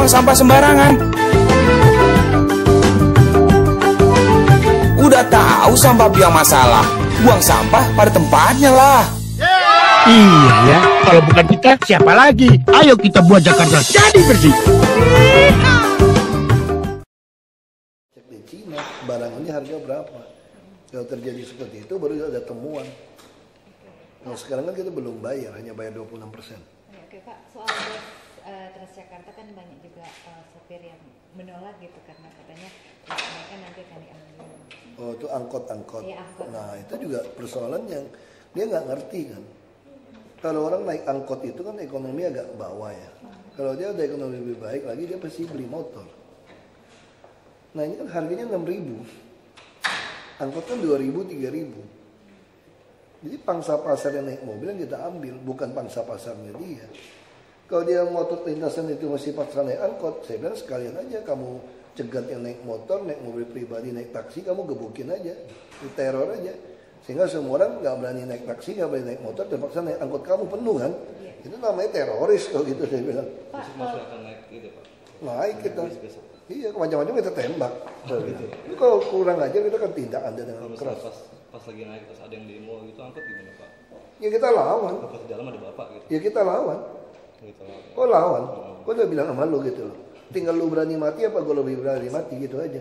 buang sampah sembarangan. Udah tahu sampah biang masalah, buang sampah pada tempatnya lah. Iya ya, kalau bukan kita siapa lagi? Ayo kita buat Jakarta jadi bersih. Cek di Cina, barang ini harga berapa? Kalau terjadi seperti itu baru ada temuan. Nah sekarang kan kita belum bayar, hanya bayar 26%. Oke Pak, soal bus Transjakarta kan banyak juga sopir yang menolak gitu karena katanya mereka nanti akan diambil. Oh itu angkot-angkot. Ya, angkot. Nah itu juga persoalan yang dia nggak ngerti kan. Kalau orang naik angkot itu kan ekonomi agak bawah ya. Kalau dia ada ekonomi lebih baik lagi dia pasti beli motor. Nah ini kan harganya 6.000. Angkot kan 2.000, 3.000. Jadi pangsa pasar yang naik mobil yang kita ambil, bukan pangsa pasarnya dia. Kalau dia motor lintasan itu masih paksa naik angkot, saya bilang sekalian aja kamu cegat yang naik motor, naik mobil pribadi, naik taksi, kamu gebukin aja, diteror aja. Sehingga semua orang nggak berani naik taksi, nggak berani naik motor, terpaksa naik angkot kamu penuh kan. Itu namanya teroris kalau gitu saya bilang. Masih akan naik gitu Pak? Naik kita. Iya, macam-macam kita tembak. Gitu. Itu kalau kurang aja kita kan tindak Anda dengan keras. Pas lagi naik, pas ada yang demo gitu, angkot gimana Pak? Ya kita lawan. Pas di dalam ada bapak gitu? Ya kita lawan. Gitu. Kok lawan? Kok udah bilang sama lu gitu loh. Tinggal lu berani mati apa gue lebih berani mati gitu aja.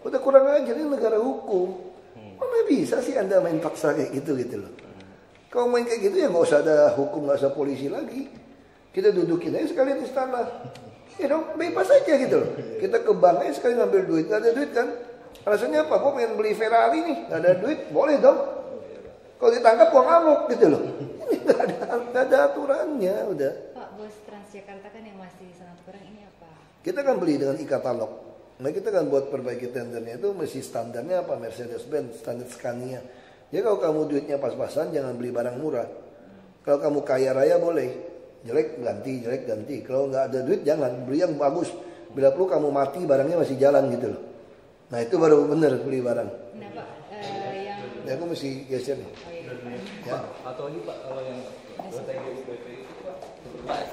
Udah kurang aja, ini negara hukum. Mana bisa sih Anda main paksa kayak gitu loh. Kalau main kayak gitu ya nggak usah ada hukum, nggak usah polisi lagi. Kita dudukin aja sekalian istana. Ya dong, bebas aja gitu loh. Kita ke bank aja sekali ngambil duit, nggak ada duit kan? Alasannya apa? Gue pengen beli Ferrari nih, nggak ada duit, boleh dong. Kalau ditangkap uang amuk gitu loh. Ini nggak ada aturannya, udah. Pak, bus Transjakarta kan yang masih sangat kurang, ini apa? Kita kan beli dengan e-katalog. Nah kita kan buat perbaiki tendernya itu mesti standarnya apa? Mercedes-Benz, standar Scania. Jadi kalau kamu duitnya pas-pasan jangan beli barang murah. Kalau kamu kaya raya boleh, jelek ganti. Kalau nggak ada duit jangan, beli yang bagus. Bila perlu kamu mati barangnya masih jalan gitu loh. Nah itu baru bener beli barang. Nah Pak, yang... Ya aku mesti geser nih. Oh, iya. Ya. Atau lagi Pak, kalau yang BTG itu Pak,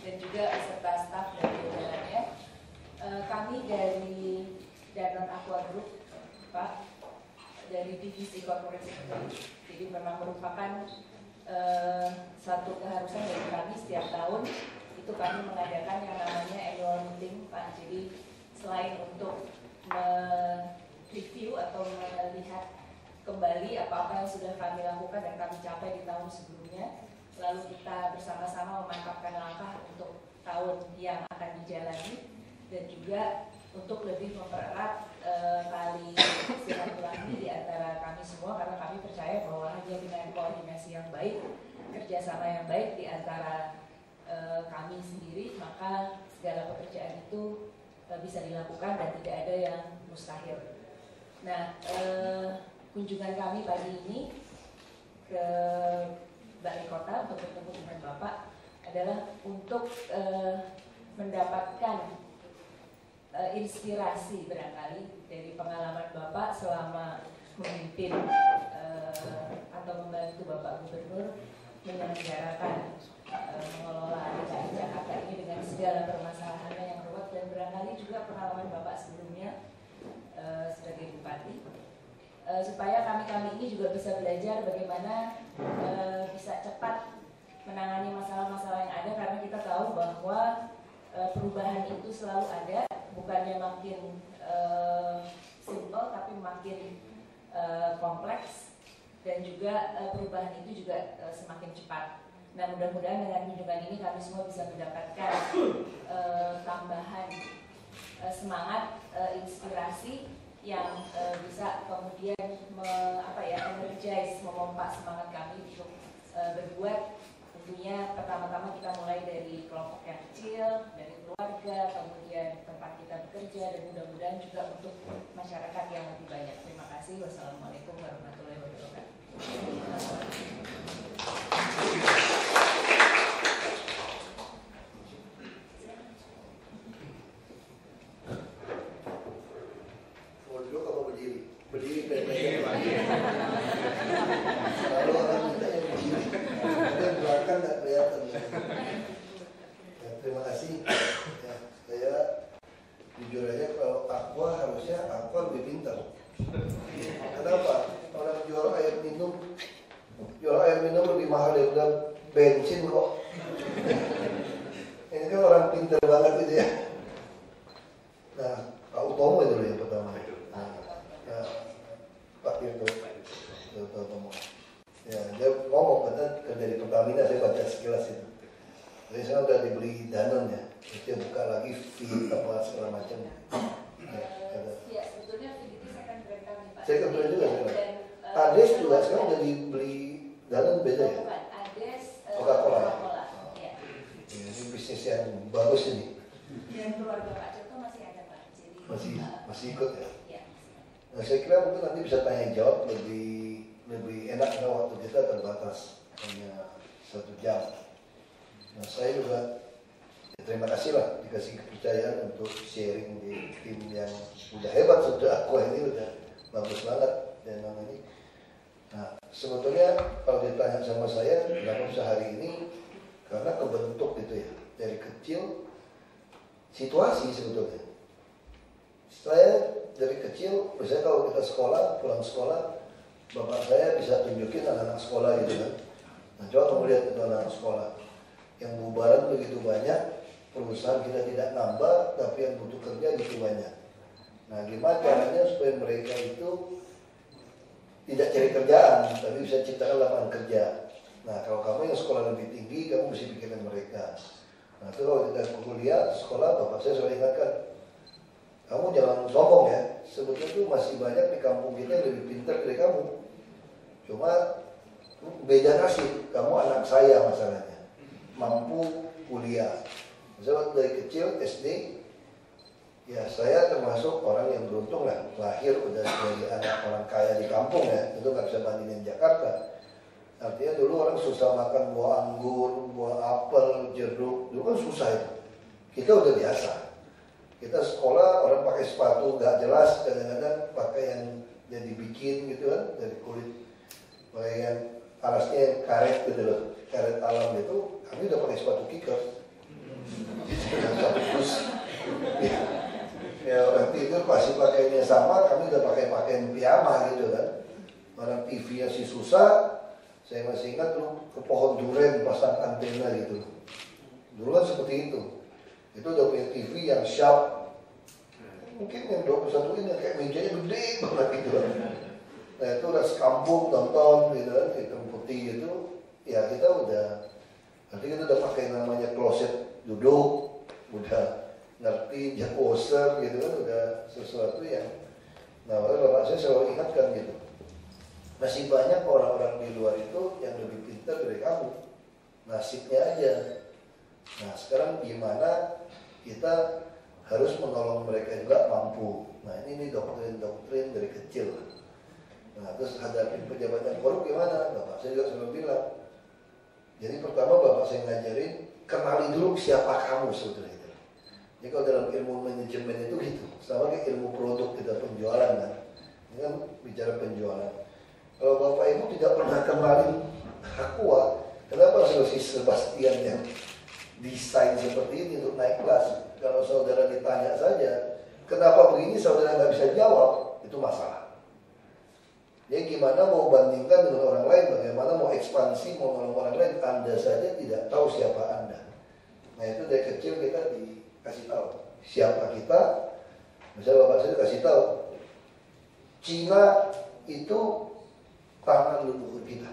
dan juga beserta staf dan jajarannya. Kami dari Danone Aqua Group, Pak, dari divisi corporate secretary. Jadi memang merupakan satu keharusan dari kami setiap tahun itu kami mengadakan yang namanya annual meeting, Pak. Jadi selain untuk mereview atau melihat kembali apa-apa yang sudah kami lakukan dan kami capai di tahun sebelumnya, lalu kita bersama-sama memantapkan langkah untuk tahun yang akan dijalani dan juga untuk lebih mempererat tali silaturahmi di antara kami semua, karena kami percaya bahwa hanya dengan koordinasi yang baik, kerjasama yang baik di antara kami sendiri, maka segala pekerjaan itu bisa dilakukan dan tidak ada yang mustahil. Nah, kunjungan kami pagi ini ke Balai Kota untuk bertemu dengan Bapak adalah untuk mendapatkan inspirasi barangkali dari pengalaman Bapak selama memimpin atau membantu Bapak Gubernur menyelenggarakan mengelola DKI Jakarta ini dengan segala permasalahannya yang ruwet, dan barangkali juga pengalaman Bapak sebelumnya sebagai Bupati, supaya kami ini juga bisa belajar bagaimana bisa cepat menangani masalah-masalah yang ada, karena kita tahu bahwa perubahan itu selalu ada, bukannya makin simple tapi makin kompleks, dan juga perubahan itu juga semakin cepat. Nah, mudah-mudahan dengan kunjungan ini kami semua bisa mendapatkan tambahan semangat, inspirasi yang bisa kemudian energize, memompa semangat kami untuk berbuat tentunya pertama-tama kita mulai dari kelompok yang kecil, dari keluarga, kemudian tempat kita bekerja, dan mudah-mudahan juga untuk masyarakat yang lebih banyak. Terima kasih. Wassalamualaikum warahmatullahi wabarakatuh. Duduk apa berdiri? Berdiri pendek. Lalu orang minta yang berdiri. Kemudian belakang nggak kelihatan. Ya, terima kasih. Ya, saya jujur aja kalau Aqua harusnya Aqua lebih pintar. Kenapa? Orang jual air minum lebih mahal daripada bensin kok. Ini kan orang pintar banget gitu ya. Nah, Pak Utomo dulu yang pertama. Pak Tirto ngomong. Ya, dia ngomong katanya kerja di Pertamina, saya baca sekilas itu. Jadi saya udah dibeli Danone ya, terus dia buka lagi feed apa segala macam. Ya, sebetulnya itu second brand kami, Pak. Second brand juga sekarang. Ades juga sekarang udah dibeli Danone beda ya? Bukan, Ades Coca-Cola. Ya. Ini bisnis yang bagus ini. Dan keluarga Pak Tirto masih ada, Pak. Jadi Masih ikut ya? Ya. Nah, saya kira mungkin nanti bisa tanya jawab lebih enak karena waktu kita terbatas hanya 1 jam. Nah, saya juga ya, terima kasih lah dikasih kepercayaan untuk sharing di tim yang udah hebat, sudah Aqua ini udah bagus banget dan ini. Nah, sebetulnya kalau ditanya sama saya kenapa bisa hari ini, karena kebentuk gitu ya dari kecil situasi sebetulnya. Saya dari kecil, biasanya kalau kita sekolah, pulang sekolah, bapak saya bisa tunjukin anak-anak sekolah gitu kan. Nah, coba kamu lihat itu anak-anak sekolah. Yang bubaran begitu banyak, perusahaan kita tidak nambah, tapi yang butuh kerja gitu banyak. Nah, gimana caranya supaya mereka itu tidak cari kerjaan, tapi bisa ciptakan lapangan kerja. Nah, kalau kamu yang sekolah lebih tinggi, kamu mesti pikirkan mereka. Nah, itu kalau kita kuliah, sekolah, bapak saya selalu ingatkan, kamu jangan sombong ya, sebetulnya itu masih banyak di kampung kita yang lebih pintar dari kamu. Cuma beda nasib, kamu anak saya masalahnya, mampu kuliah. Misalnya dari kecil SD, ya saya termasuk orang yang beruntung lah, lahir udah jadi anak orang kaya di kampung ya, itu nggak bisa bandingin Jakarta. Artinya dulu orang susah makan buah anggur, buah apel, jeruk, dulu kan susah itu. Kita udah biasa. Kita sekolah orang pakai sepatu nggak jelas, kadang-kadang pakai yang jadi bikin gitu kan dari kulit, pakai yang alasnya yang karet gitu loh, karet alam itu. Kami udah pakai sepatu kickers, ya orang tidur pasti pakainya sama, kami udah pakai pakaian piyama gitu kan. Orang TV sih susah, saya masih ingat dulu ke pohon duren pasang antena gitu. Dulu kan seperti itu. Itu udah punya TV yang sharp. Mungkin yang 21 ini kayak mejanya gede banget gitu. Nah itu udah sekampung nonton gitu kan, hitam putih gitu. Ya kita udah, nanti kita udah pakai namanya kloset duduk, udah ngerti jak washer gitu kan, udah sesuatu yang. Nah bapak saya selalu ingatkan gitu. Masih banyak orang-orang di luar itu yang lebih pintar dari kamu. Nasibnya aja. Nah sekarang gimana kita harus menolong mereka juga mampu. Nah ini doktrin-doktrin dari kecil. Nah terus hadapin pejabat yang korup gimana? Bapak saya juga selalu bilang. Jadi pertama bapak saya ngajarin, kenali dulu siapa kamu sebetulnya itu. Jadi kalau dalam ilmu manajemen itu gitu. Sama kayak ilmu produk kita penjualan kan. Ini kan bicara penjualan. Kalau bapak ibu tidak pernah kenalin Aqua, kenapa si Sebastian yang desain seperti ini untuk naik kelas? Kalau saudara ditanya saja, kenapa begini saudara nggak bisa jawab, itu masalah. Jadi gimana mau bandingkan dengan orang lain, bagaimana mau ekspansi, mau nolong orang lain, Anda saja tidak tahu siapa Anda. Nah itu dari kecil kita dikasih tahu siapa kita. Misalnya bapak saya kasih tahu, Cina itu tanah leluhur kita,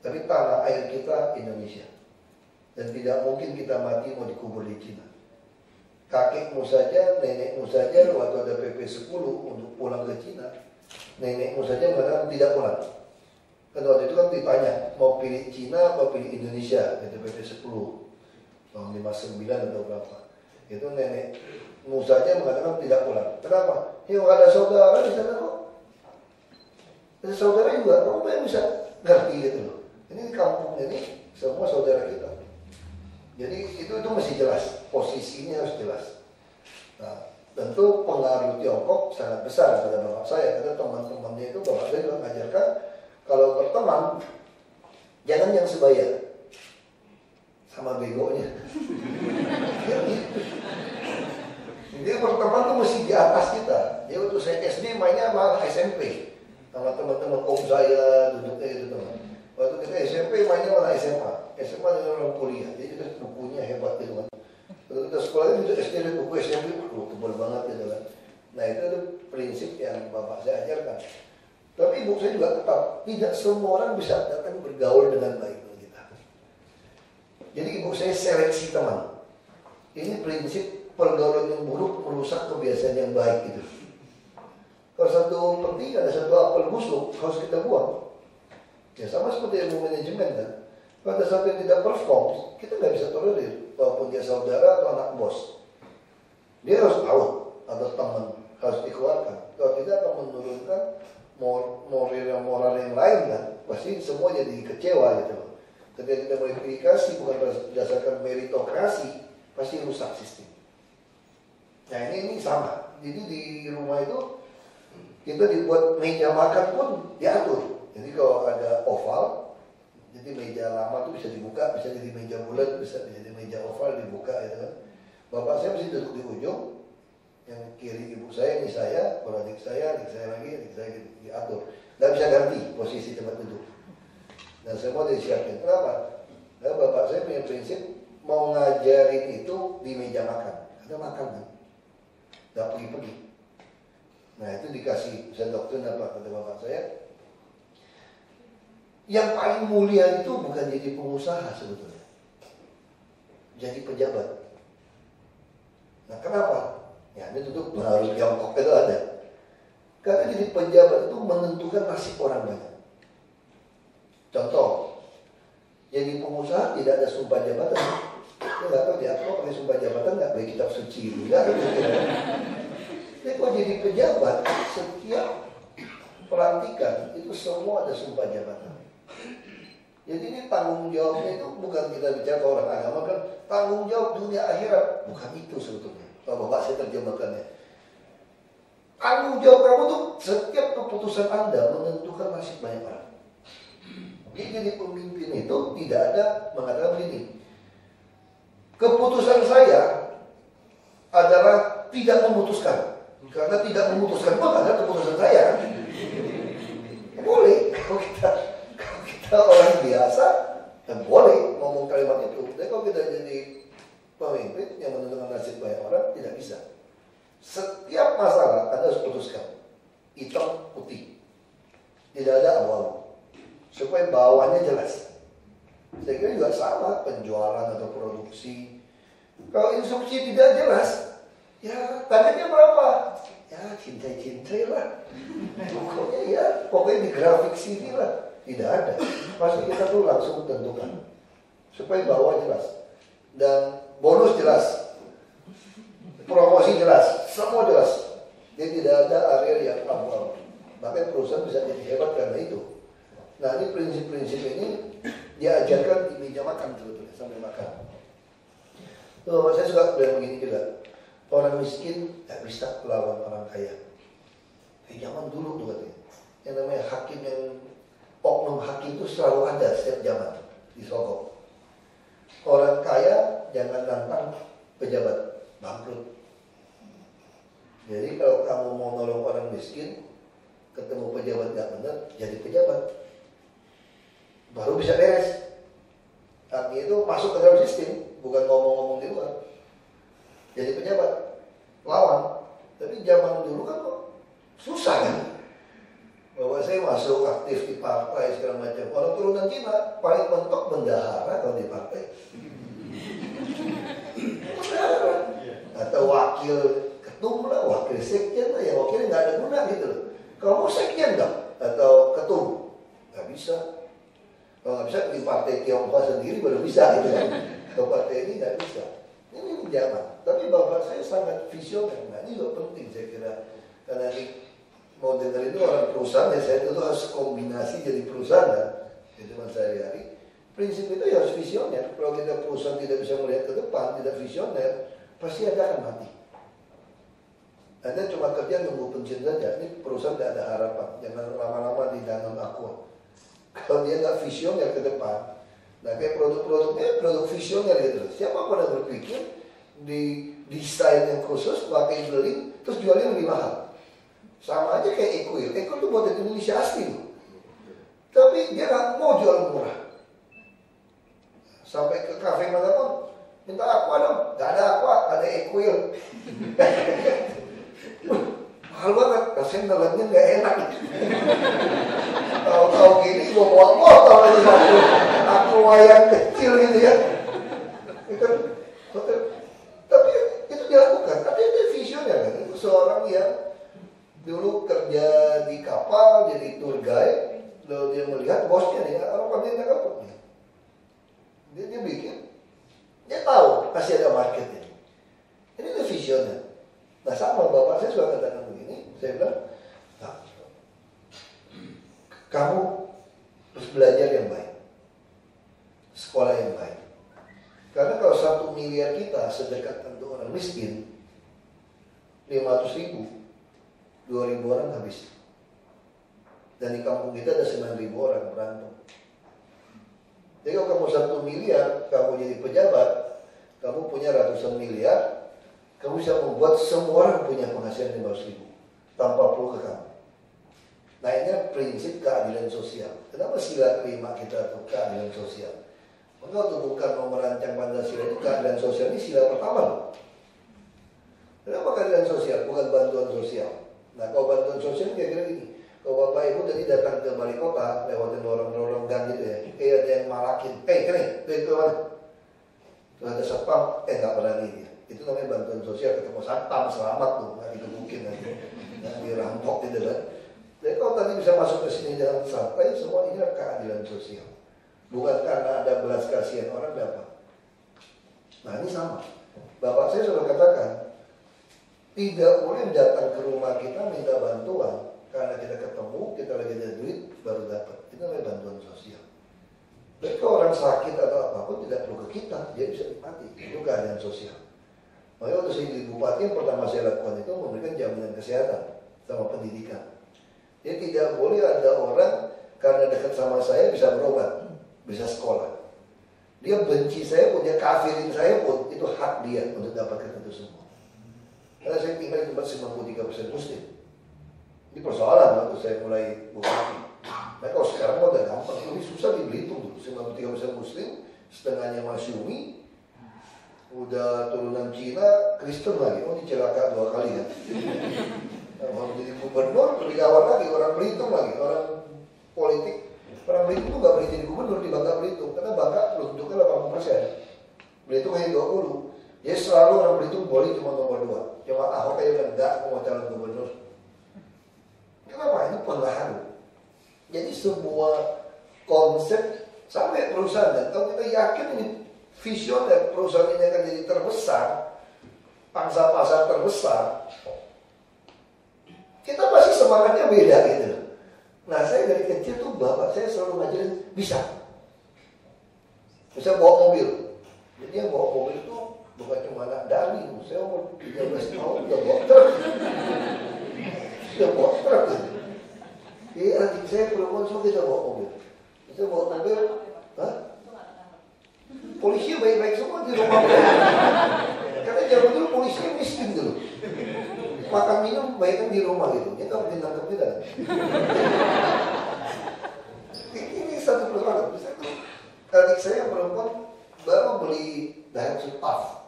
tapi tanah air kita Indonesia. Dan tidak mungkin kita mati mau dikubur di Cina. Kakekmu saja, nenekmu saja, waktu ada PP 10 untuk pulang ke Cina, nenekmu saja mengatakan tidak pulang. Kan waktu itu kan ditanya mau pilih Cina atau pilih Indonesia, itu PP 10 tahun 59 atau berapa. Itu nenek Musanya mengatakan tidak pulang. Kenapa? Ya ada saudara di sana kok. Ada saudara juga, kamu yang bisa ngerti gitu loh. Ini di kampung ini semua saudara kita. Jadi itu mesti jelas, posisinya harus jelas. Nah, tentu pengaruh Tiongkok sangat besar pada bapak saya. Karena teman-temannya itu bapak saya juga mengajarkan kalau berteman jangan yang sebaya sama begonya. Ya, gitu. Dia berteman tuh mesti di atas kita. Dia waktu saya SD mainnya malah SMP sama teman-teman om saya duduknya itu teman. Waktu kita SMP mainnya malah SMA dengan orang kuliah. Jadi kita bukunya hebat gitu kan. Waktu kita sekolahnya itu SD dan buku SMP tebal banget gitu kan. Nah itu prinsip yang bapak saya ajarkan. Tapi ibu saya juga tetap tidak semua orang bisa datang bergaul dengan baik dengan kita. Jadi ibu saya seleksi teman. Ini prinsip pergaulan yang buruk merusak kebiasaan yang baik gitu. Kalau satu penting ada satu apel busuk harus kita buang. Ya sama seperti ilmu manajemen kan. Kalau ada satu yang tidak perform, kita nggak bisa tolerir. Walaupun dia saudara atau anak bos, dia harus tahu atau teman harus dikeluarkan. Kalau tidak akan menurunkan moral yang lain kan. Pasti semua jadi kecewa gitu. Ketika kita verifikasi bukan berdasarkan meritokrasi, pasti rusak sistem. Nah ini sama. Jadi di rumah itu kita dibuat meja makan pun diatur. Jadi kalau ada oval, jadi meja lama itu bisa dibuka, bisa jadi meja bulat, bisa jadi meja oval dibuka gitu kan. Bapak saya mesti duduk di ujung, yang kiri ibu saya, ini saya, kalau adik saya lagi, adik saya gitu, diatur. Nggak bisa ganti posisi tempat duduk. Dan semua disiapin. Kenapa? Karena bapak saya punya prinsip mau ngajarin itu di meja makan. Ada makan kan? Nggak pergi-pergi. Nah itu dikasih, saya doktrin apa kata bapak saya. Yang paling mulia itu bukan jadi pengusaha sebetulnya, jadi pejabat. Nah kenapa? Ya ini tentu pengaruh Tiongkok itu ada. Karena jadi pejabat itu menentukan nasib orang banyak. Contoh, jadi pengusaha tidak ada sumpah jabatan. Dia nggak tahu dia apa pakai sumpah jabatan nggak pakai kitab suci juga. Tapi kalau jadi pejabat, setiap pelantikan itu semua ada sumpah jabatan. Jadi ini tanggung jawabnya itu bukan kita bicara ke orang agama kan, tanggung jawab dunia akhirat, bukan itu sebetulnya. Kalau bapak saya terjemahkannya, tanggung jawab kamu tuh setiap keputusan Anda menentukan nasib banyak orang. Jadi pemimpin itu tidak ada mengatakan begini, keputusan saya adalah tidak memutuskan, karena tidak memutuskan pun adalah keputusan saya. Boleh kalau kita orang biasa dan boleh ngomong kalimat itu. Tapi kalau kita jadi pemimpin yang menentukan nasib banyak orang, tidak bisa. Setiap masalah Anda harus putuskan hitam putih, tidak ada abu-abu, supaya bawahnya jelas. Saya kira juga sama penjualan atau produksi. Kalau instruksi tidak jelas, ya targetnya berapa? Ya cintai-cintai lah. Pokoknya di grafik sini lah. Tidak ada. Pasti kita tuh langsung tentukan supaya bawah jelas dan bonus jelas, promosi jelas, semua jelas. Jadi tidak ada area yang abu-abu. Bahkan perusahaan bisa jadi hebat karena itu. Nah ini prinsip-prinsip ini diajarkan di meja makan sebetulnya sambil makan. Tuh saya suka bilang begini juga. Orang miskin tak bisa melawan orang kaya. Di zaman dulu tuh katanya. Yang namanya hakim yang oknum hakim itu selalu ada setiap zaman di Sogok. Orang kaya jangan nantang pejabat, bangkrut. Jadi kalau kamu mau nolong orang miskin, ketemu pejabat gak benar, jadi pejabat. Baru bisa beres. Artinya itu masuk ke dalam sistem, bukan ngomong-ngomong di luar. Jadi pejabat, lawan. Tapi zaman dulu kan kok susah kan? Bahwa saya masuk aktif di partai segala macam. Kalau turunan Cina paling mentok bendahara kalau di partai. Bendahara. Atau wakil ketum lah, wakil sekjen lah. Ya wakilnya nggak ada guna gitu loh. Kalau mau sekjen dong atau ketum, nggak bisa. Kalau nggak bisa di partai Tiongkok sendiri baru bisa gitu kan. Kalau partai ini nggak bisa. Ini zaman. Tapi bapak saya sangat visioner. Nah ini juga penting saya kira. Karena ini mau dengar itu orang perusahaan ya saya itu harus kombinasi jadi perusahaan kan. Itu sehari-hari. Prinsip itu ya harus visioner. Kalau kita perusahaan tidak bisa melihat ke depan, tidak visioner, pasti Anda akan mati. Anda cuma kerja nunggu pensiun saja. Ini perusahaan tidak ada harapan. Jangan lama-lama di dalam aqua. Kalau dia nggak visioner ke depan, nah kayak produk-produknya produk visioner gitu. Siapa pernah berpikir di desain yang khusus, pakai beli, terus jualnya lebih mahal. Sama aja kayak Equil. Equil itu buat Indonesia asli loh. Tapi dia nggak mau jual murah. Sampai ke kafe manapun minta aqua dong, nggak ada aqua, ada Equil. Mahal banget, rasanya nelannya nggak enak. Tahu-tahu gini gue bawa botol aja satu aqua yang kecil gitu ya. Tapi itu dilakukan, tapi itu visioner kan. Itu seorang yang dulu kerja di kapal jadi tour guide, lalu dia melihat bosnya nih, orang pemerintah kapalnya. Dia bikin, dia tahu pasti ada marketnya. Ini tuh visioner. Nah sama bapak saya suka katakan begini, saya bilang, nah, kamu harus belajar yang baik, sekolah yang baik. Karena kalau 1 miliar kita sedekat untuk orang miskin, 500.000, 2.000 orang habis. Dan di kampung kita ada 9.000 orang berantem. Jadi kalau kamu 1 miliar, kamu jadi pejabat, kamu punya ratusan miliar, kamu bisa membuat semua orang punya penghasilan 500.000 tanpa perlu ke kamu. Nah ini prinsip keadilan sosial. Kenapa sila kelima kita itu keadilan sosial? Maka untuk bukan mau merancang Pancasila itu keadilan sosial ini sila pertama loh. Kenapa keadilan sosial? Bukan bantuan sosial. Nah kalau bantuan sosial kira-kira gini. Kalau bapak ibu tadi datang ke balai kota lewatin lorong-lorong gang gitu ya, kayak ada yang malakin, kene, itu mana? Tuh ada satpam, nggak berani dia. Itu namanya bantuan sosial, ketemu satpam selamat tuh, nggak dikebukin nanti, nggak dirampok gitu kan. Jadi kalau tadi bisa masuk ke sini dengan santai, semua ini adalah keadilan sosial. Bukan karena ada belas kasihan orang dapat. Nah ini sama. Bapak saya sudah katakan, tidak boleh datang ke rumah kita minta bantuan. Karena kita ketemu, kita lagi ada duit, baru dapat. Itu namanya bantuan sosial. Jadi kalau orang sakit atau apapun tidak perlu ke kita, dia bisa nikmati. Itu keadaan sosial. Makanya waktu saya jadi bupati, yang pertama saya lakukan itu memberikan jaminan kesehatan sama pendidikan. Jadi tidak boleh ada orang karena dekat sama saya bisa berobat, bisa sekolah. Dia benci saya pun, dia kafirin saya pun, itu hak dia untuk dapatkan itu semua. Karena saya tinggal di tempat 93% muslim. Ini persoalan waktu saya mulai bupati. Nah kalau sekarang udah gampang, lebih susah di Belitung dulu. 93% muslim, setengahnya Masyumi, udah turunan Cina, Kristen lagi. Oh dicelaka 2 kali ya. Mau jadi gubernur, lebih gawat lagi, orang Belitung lagi, orang politik. Orang Belitung itu gak boleh jadi gubernur di Bangka Belitung, karena Bangka penduduknya 80%. Belitung hanya 20. Jadi selalu orang Belitung boleh cuma nomor 2. Cuma Ahok aja enggak mau calon gubernur. Kenapa? Ini pengaruh. Jadi semua konsep sampai perusahaan, dan kalau kita yakin ini visioner perusahaan ini akan jadi terbesar, pangsa pasar terbesar, kita pasti semangatnya beda gitu. Nah saya dari kecil tuh bapak saya selalu ngajarin bisa bawa mobil. Jadi yang bawa mobil itu bukan cuma anak dari, saya umur 13 tahun udah bawa truk. Sudah bawa truk. Jadi adik saya perempuan semua kita bawa mobil. Kita bawa mobil, polisi baik-baik semua di rumah. Karena zaman dulu polisi miskin dulu. Makan minum baikkan di rumah gitu. Dia nggak nangkep kita. Ini satu persoalan. Misalnya adik saya perempuan baru beli Daihatsu TAF.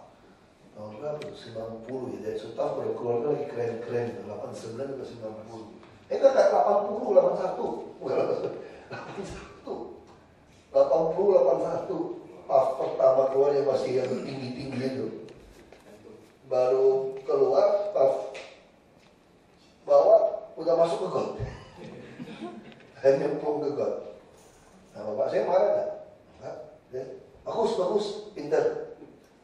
Tahun berapa? 90 ya. Daihatsu TAF baru keluar lagi keren-keren. 89 atau 90. Enggak 80, 81. Bukan 81. 80, 81. TAF pertama keluar yang masih yang tinggi-tinggi itu. Baru keluar TAF bawa udah masuk ke got. Hanya plong ke got. Nah, bapak saya marah nggak? Enggak. Bagus, pintar.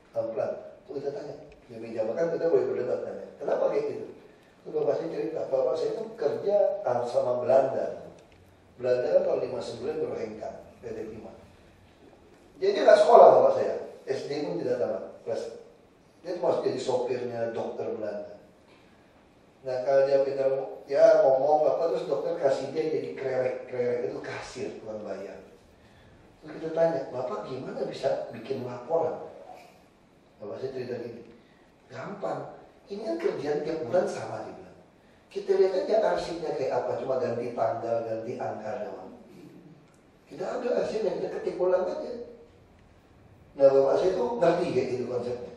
Pelan-pelan. Tuh kita tanya. Di meja makan kita boleh berdebat tanya. Kenapa kayak gitu? Terus bapak saya cerita, bapak saya itu kerja sama Belanda. Belanda kan tahun 59 baru hengkang, PT Timah. Jadi dia nggak sekolah bapak saya. SD pun tidak tamat. Kelas. Dia masuk jadi sopirnya dokter Belanda. Nah kalau dia pintar ya ngomong apa terus dokter kasih dia jadi krerek itu kasir tukang bayar. Terus kita tanya, bapak gimana bisa bikin laporan? Bapak saya cerita gini, gampang. Ini kan kerjaan tiap bulan sama dia bilang. Kita lihat aja arsipnya kayak apa, cuma ganti tanggal, ganti angka doang. Kita ambil arsipnya, kita ketik ulang aja. Nah bapak saya itu ngerti kayak gitu konsepnya.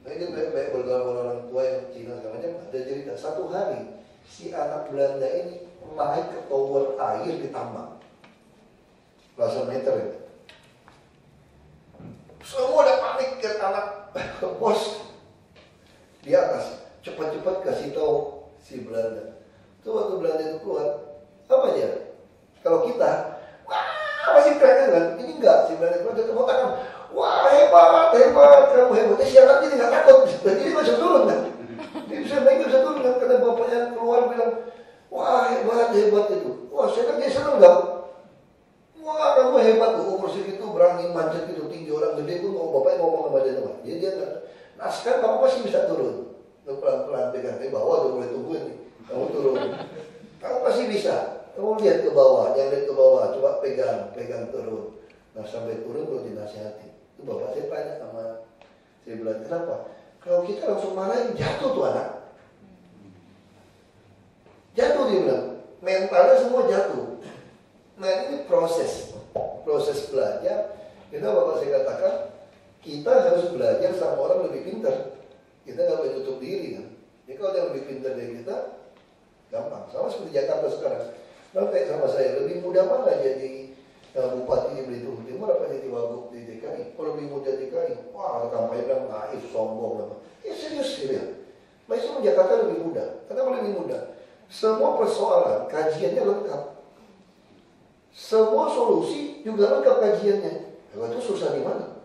Nah ini baik bergaul orang tua yang Cina segala macam. Ada cerita satu hari si anak Belanda ini naik ke tower air di tambang, belasan meter ya. Semua udah panik kan anak bos di atas, cepat-cepat kasih tahu si Belanda. Tuh waktu Belanda itu keluar, apa aja? Kalau kita, wah masih keren kan? Ini enggak, si Belanda keluar tepuk tangan. Wah hebat, kamu hebat. Siaran ini nggak takut, jadi dia bisa turun kan? Dia bisa turun kan? Karena bapaknya keluar bilang, wah hebat itu. Wah saya kan dia seneng nggak? Wah kamu hebat tuh, umur segitu berani manjat gitu tinggi orang gede tuh mau bapaknya ngomong sama dia teman. Jadi dia nggak. Nah sekarang kamu pasti bisa turun. Pelan-pelan pegang ke bawah, udah mulai tungguin nih. Kamu turun. Kamu pasti bisa. Kamu lihat ke bawah, jangan lihat ke bawah. Coba pegang turun. Nah sampai turun baru dinasihati. Itu bapak saya tanya sama saya bilang kenapa? Kalau kita langsung marahin jatuh tuh anak. Jatuh dia bilang. Mentalnya semua jatuh. Nah ini proses belajar. Kita bapak saya katakan kita harus belajar sama orang lebih pintar. Kita nggak boleh tutup diri kan. Jadi kalau dia lebih pintar dari kita, gampang. Sama seperti Jakarta sekarang. Nanti sama saya lebih mudah mana jadi bupati di Belitung Timur apa jadi wagub di DKI? Kalau lebih mudah DKI, wah kampanye bilang naif, sombong apa? Ya serius. Maksudnya Jakarta lebih mudah. Kenapa lebih mudah? Semua persoalan kajiannya lengkap. Semua solusi juga lengkap kajiannya. Kalau itu susah di mana?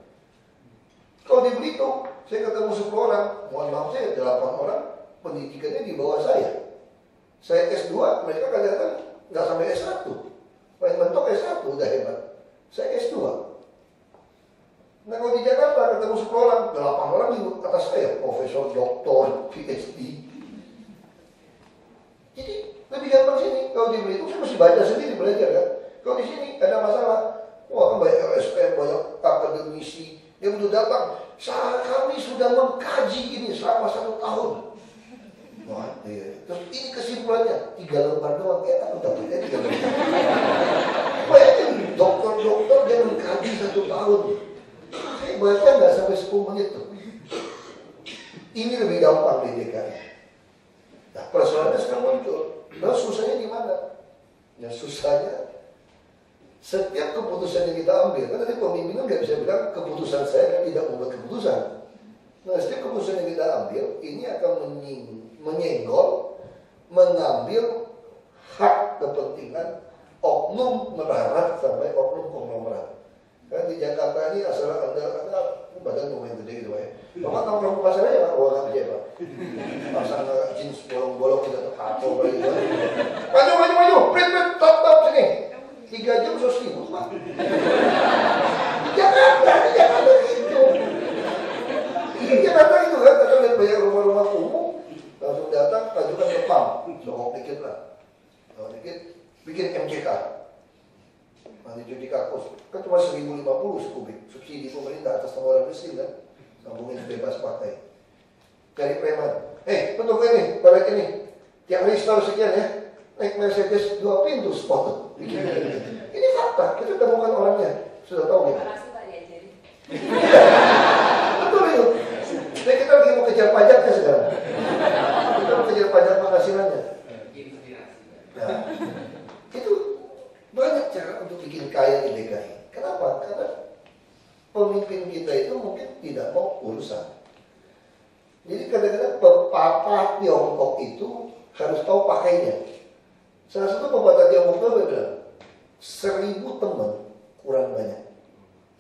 Kalau di Belitung, saya ketemu 10 orang, mohon maaf saya 8 orang pendidikannya di bawah saya. Saya S2, mereka kadang-kadang nggak sampai S1. Paling mentok S1 udah hebat. Saya S2. Nah kalau di Jakarta ketemu 10 orang, 8 orang di atas saya, profesor, doktor, PhD. Jadi lebih gampang sini. Kalau di Belitung saya mesti baca sendiri belajar kan. Kalau di sini ada masalah, wah kan banyak LSM, banyak akademisi. Dia butuh datang, kami sudah mengkaji ini selama 1 tahun. Wah, iya. Terus ini kesimpulannya 3 lembar doang. Aku dapetnya 3 lembar. Bayangin, dokter dia mengkaji 1 tahun. Saya baca nggak sampai 10 menit tuh. Ini lebih gampang di DKI. Nah, persoalannya sekarang muncul. Nah, susahnya di mana? Ya susahnya setiap keputusan yang kita ambil, kan nanti pemimpinan nggak bisa bilang keputusan saya kan tidak membuat keputusan. Nah, setiap keputusan yang kita ambil, ini akan menyenggol, mengambil hak kepentingan oknum melarat sampai oknum konglomerat. Kan di Jakarta ini asal Anda badan lumayan gede gitu ya. Bapak nongkrong pasar aja Pak, orang aja Pak. Pasang jeans bolong-bolong kita terkacau gitu. Maju, print, top sini. 3 jam 100.000 Pak. Jakarta itu. Jakarta itu kan, kita lihat banyak rumah-rumah umum, langsung datang, ajukan ke PAM, sokok dikit lah. Sokok dikit, bikin MCK. Nanti cuci kakus, kan cuma 1.050 sekubik. Subsidi pemerintah atas nama orang miskin kan, sambungin bebas pakai. Cari preman. Bentuk ini, proyek ini, tiap hari setahun sekian ya, naik Mercedes 2 pintu spot. Ini fakta, kita temukan orangnya, sudah tahu ya. Makasih Pak diajarin. Betul itu. Nah, kita lagi mau kejar pajaknya sekarang. Kita mau kejar pajak penghasilannya. Nah, itu banyak cara untuk bikin kaya di DKI. Kenapa? Karena pemimpin kita itu mungkin tidak mau urusan. Jadi kadang-kadang pepatah Tiongkok itu harus tahu pakainya. Salah satu pepatah Tiongkok itu bilang, 1000 teman kurang banyak.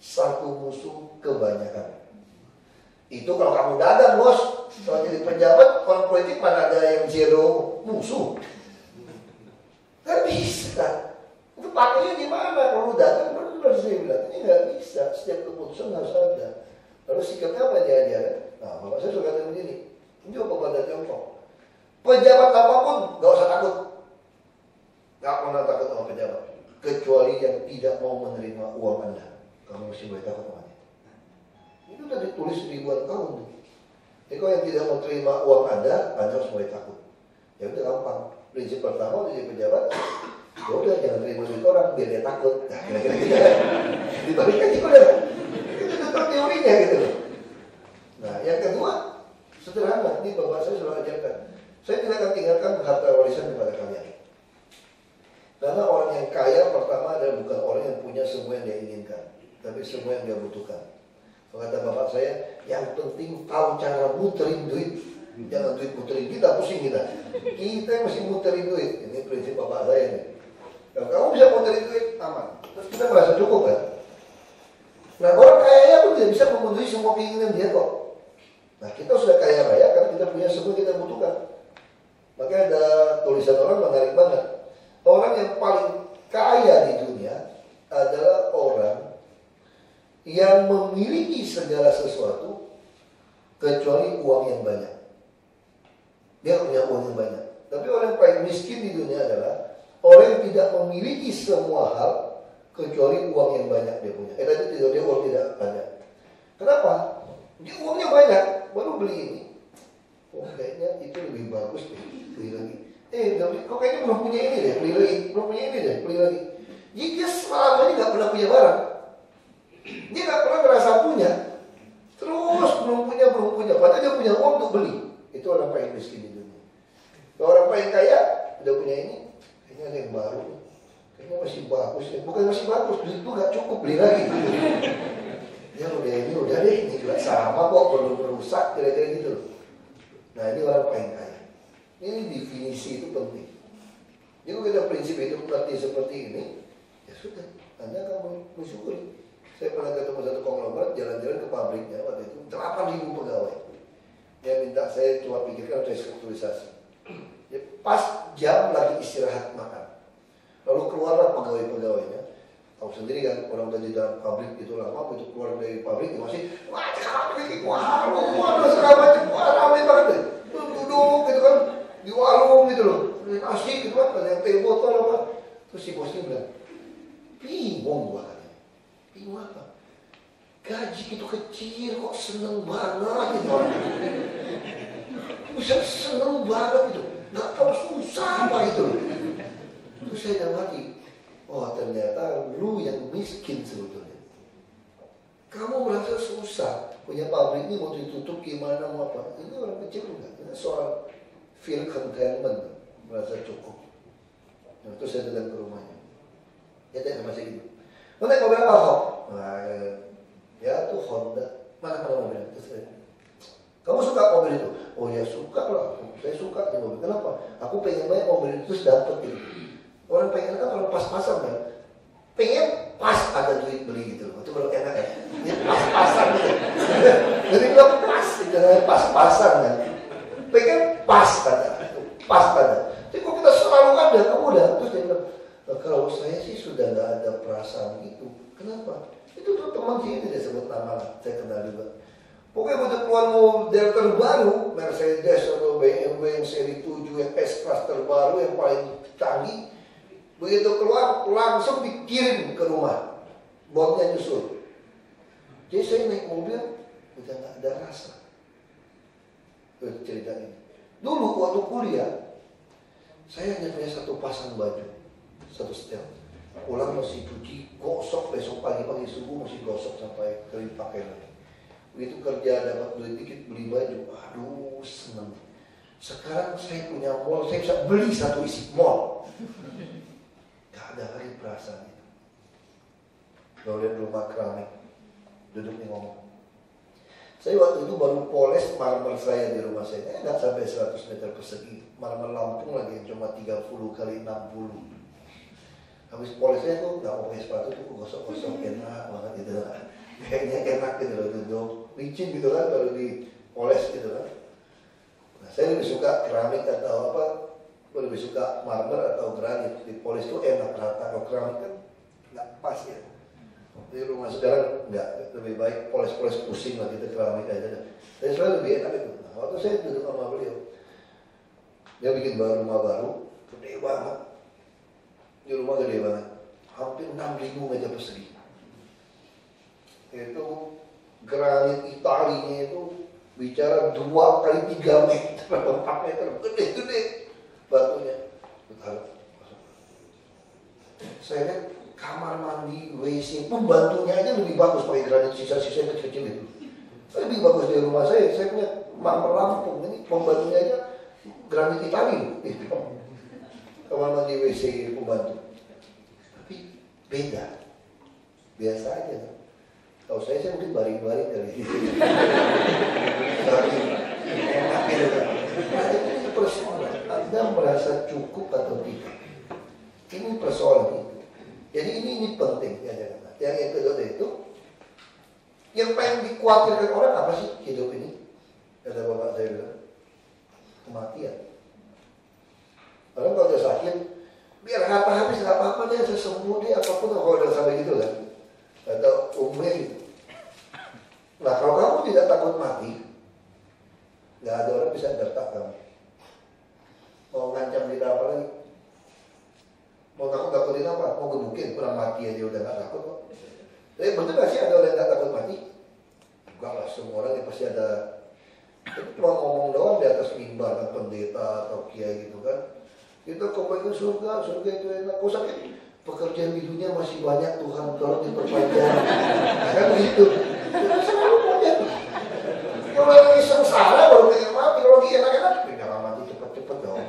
Satu musuh kebanyakan. Itu kalau kamu dagang bos, kalau jadi pejabat, orang politik mana ada yang zero musuh? Gak bisa. Itu pakainya di mana? Kalau dagang benar saya bilang, ini gak bisa. Setiap keputusan harus ada. Lalu sikapnya apa dia ajaran? Nah, bapak saya suka kata begini. Ini apa pada tiongkok? Pejabat apapun gak usah takut. Gak pernah takut sama pejabat. Kecuali yang tidak mau menerima uang Anda. Kamu mesti boleh takut sama dia. Itu udah ditulis ribuan tahun. Jadi kalau yang tidak mau terima uang Anda harus mulai takut. Ya udah gampang. Prinsip pertama jadi pejabat, ya udah jangan terima duit orang biar dia takut. Nah, kira-kira gitu kan. Dibalik aja udah. Itu teorinya gitu loh. Nah, yang kedua sederhana. Ini bapak saya selalu ajarkan. Saya tidak akan tinggalkan harta warisan kepada kalian. Karena orang yang kaya pertama adalah bukan orang yang punya semua yang dia inginkan, tapi semua yang dia butuhkan. Kata bapak saya, yang penting tahu cara muterin duit. Jangan duit muterin kita, pusing kita. Kita mesti muterin duit. Ini prinsip bapak saya nih. Kalau kamu bisa muterin duit, aman. Terus kita merasa cukup kan? Nah, orang kaya pun tidak bisa memenuhi semua keinginan dia kok. Nah, kita sudah kaya raya karena kita punya semua yang kita butuhkan. Makanya ada tulisan orang menarik banget. Orang yang paling kaya di dunia adalah orang yang memiliki segala sesuatu kecuali uang yang banyak. Dia punya uang yang banyak. Tapi orang yang paling miskin di dunia adalah orang yang tidak memiliki semua hal kecuali uang yang banyak dia punya. Tadi tidak, dia uang tidak banyak. Kenapa? Dia uangnya banyak, baru beli ini. Oh, kayaknya itu lebih bagus deh, beli lagi. Kok kayaknya belum punya ini deh, beli lagi. Belum punya ini deh, beli lagi. Jadi dia selama ini gak pernah punya barang. Dia gak pernah merasa punya. Terus belum punya. Padahal dia punya uang untuk beli. Itu orang paling miskin di dunia. Kalau orang paling kaya, udah punya ini, kayaknya ada yang baru. Kayaknya masih bagus ya. Bukan masih bagus, duit itu gak cukup, beli lagi. Ya udah deh, ini juga sama kok, belum merusak, kira-kira gitu loh. Nah, ini orang paling kaya. Ini definisi itu penting. Jadi kalau kita prinsip hidup berarti seperti ini, ya sudah, Anda akan mensyukuri. Saya pernah ketemu satu konglomerat jalan-jalan ke pabriknya waktu itu 8.000 pegawai. Dia minta saya coba pikirkan saya strukturisasi. Ya, pas jam lagi istirahat makan, lalu keluarlah pegawai-pegawainya. Tahu sendiri kan orang dari dalam pabrik itu lama, begitu keluar dari pabrik masih wah segala macam, ramai banget deh. Duduk gitu kan di warung gitu loh, asik gitu kan, ada yang teh botol apa. Terus si bosnya bilang, bingung gua kan. Bingung apa? Gaji itu kecil kok seneng banget gitu orang. Bisa seneng banget gitu. Gak tahu susah apa itu. Terus saya dalam hati, oh ternyata lu yang miskin sebetulnya. Kamu merasa susah, punya pabrik ini mau ditutup gimana mau apa. Ini orang kecil enggak. Ini soal feel contentment, merasa cukup. Nah, terus saya datang ke rumahnya. Ya tanya masih gitu. Mau naik mobil apa kok? Nah, ya tuh Honda. Mana mobilnya? Terus saya, kamu suka mobil itu? Oh ya suka lah. Saya suka di mobil. Kenapa? Aku pengen banyak mobil itu terus dapet gitu. Orang pengen kan kalau pas-pasan kan. Pengen pas ada duit beli gitu. Itu baru enak ya. Ini pas-pasan gitu. Jadi bilang pas, jangan pas-pasan kan. Pengen pas ada. Pas ada. Jadi kalau kita selalu ada, kamu udah. Terus dia bilang, kalau saya sih sudah gak ada perasaan gitu. Kenapa? Itu tuh teman sini dia sebut nama, saya kenal juga. Pokoknya begitu keluar model terbaru, Mercedes atau BMW yang seri 7 yang S-Class terbaru yang paling canggih, begitu keluar langsung dikirim ke rumah, bomnya nyusul. Jadi saya naik mobil udah gak ada rasa. Itu cerita ini. Dulu waktu kuliah, saya hanya punya satu pasang baju, satu setel. Pulang masih cuci, gosok, besok pagi-pagi subuh masih gosok sampai kering pakai lagi. Begitu kerja dapat duit dikit beli baju, aduh seneng. Sekarang saya punya mall, saya bisa beli satu isi mall. Gak ada lagi perasaan itu. Kalau lihat rumah keramik, duduk nih ngomong. Saya waktu itu baru poles marmer saya di rumah saya, nggak sampai 100 meter persegi. Marmer Lampung lagi cuma 30 kali 60. Habis polisnya tuh nggak mau pakai sepatu tuh gosok-gosok enak banget gitu kan. Kayaknya enak gitu loh, duduk licin gitu kan kalau dipoles gitu kan. Nah, saya lebih suka keramik atau apa, lebih suka marmer atau granit. Dipoles tuh enak rata, kalau keramik kan nggak pas ya. Di rumah sekarang nggak, lebih baik poles-poles pusing lah gitu, keramik aja. Tapi sebenarnya lebih enak itu. Nah, waktu saya duduk sama beliau, dia bikin rumah baru, gede banget. Di rumah gede banget, hampir 6.000 meter persegi. Itu granit Italinya itu bicara 2 kali 3 meter, 4 meter, gede-gede batunya. Betul. Saya lihat kamar mandi, WC, pembantunya aja lebih bagus pakai granit, sisa-sisa kecil-kecil itu. Lebih bagus di rumah saya punya marmer Lampung, ini pembantunya aja granit Itali. Kamar mandi WC pembantu, tapi beda, biasa aja. Kalau saya mungkin baring-baring kali ini. Tapi enak gitu kan. Nah, ini persoalan, Anda merasa cukup atau tidak? Ini persoalan itu. Jadi ini penting ya jangan. Yang kedua itu, yang paling dikhawatirkan orang apa sih hidup ini? Kata bapak saya bilang, kematian. Orang kalau udah sakit, biar apa habis nggak apa-apa deh, sembuh deh, apapun kalau udah sampai gitu kan, atau umumnya gitu. Nah kalau kamu tidak takut mati, nggak ada orang bisa gertak kamu. Mau ngancam kita apa lagi? Mau takutin apa? Mau gebukin, kurang mati aja udah nggak takut kok. Tapi betul nggak sih ada orang yang nggak takut mati? Enggak lah, semua orang yang pasti ada. Itu cuma ngomong doang di atas mimbar kan, pendeta atau kiai gitu kan. Kita kembali ke surga itu enak. Kau sakit, pekerjaan di dunia masih banyak Tuhan, tolong diperpanjang. Kan begitu. Selalu banyak. Kalau lagi sengsara baru pengen mati, kalau lagi enak-enak, jangan mati cepet-cepet dong.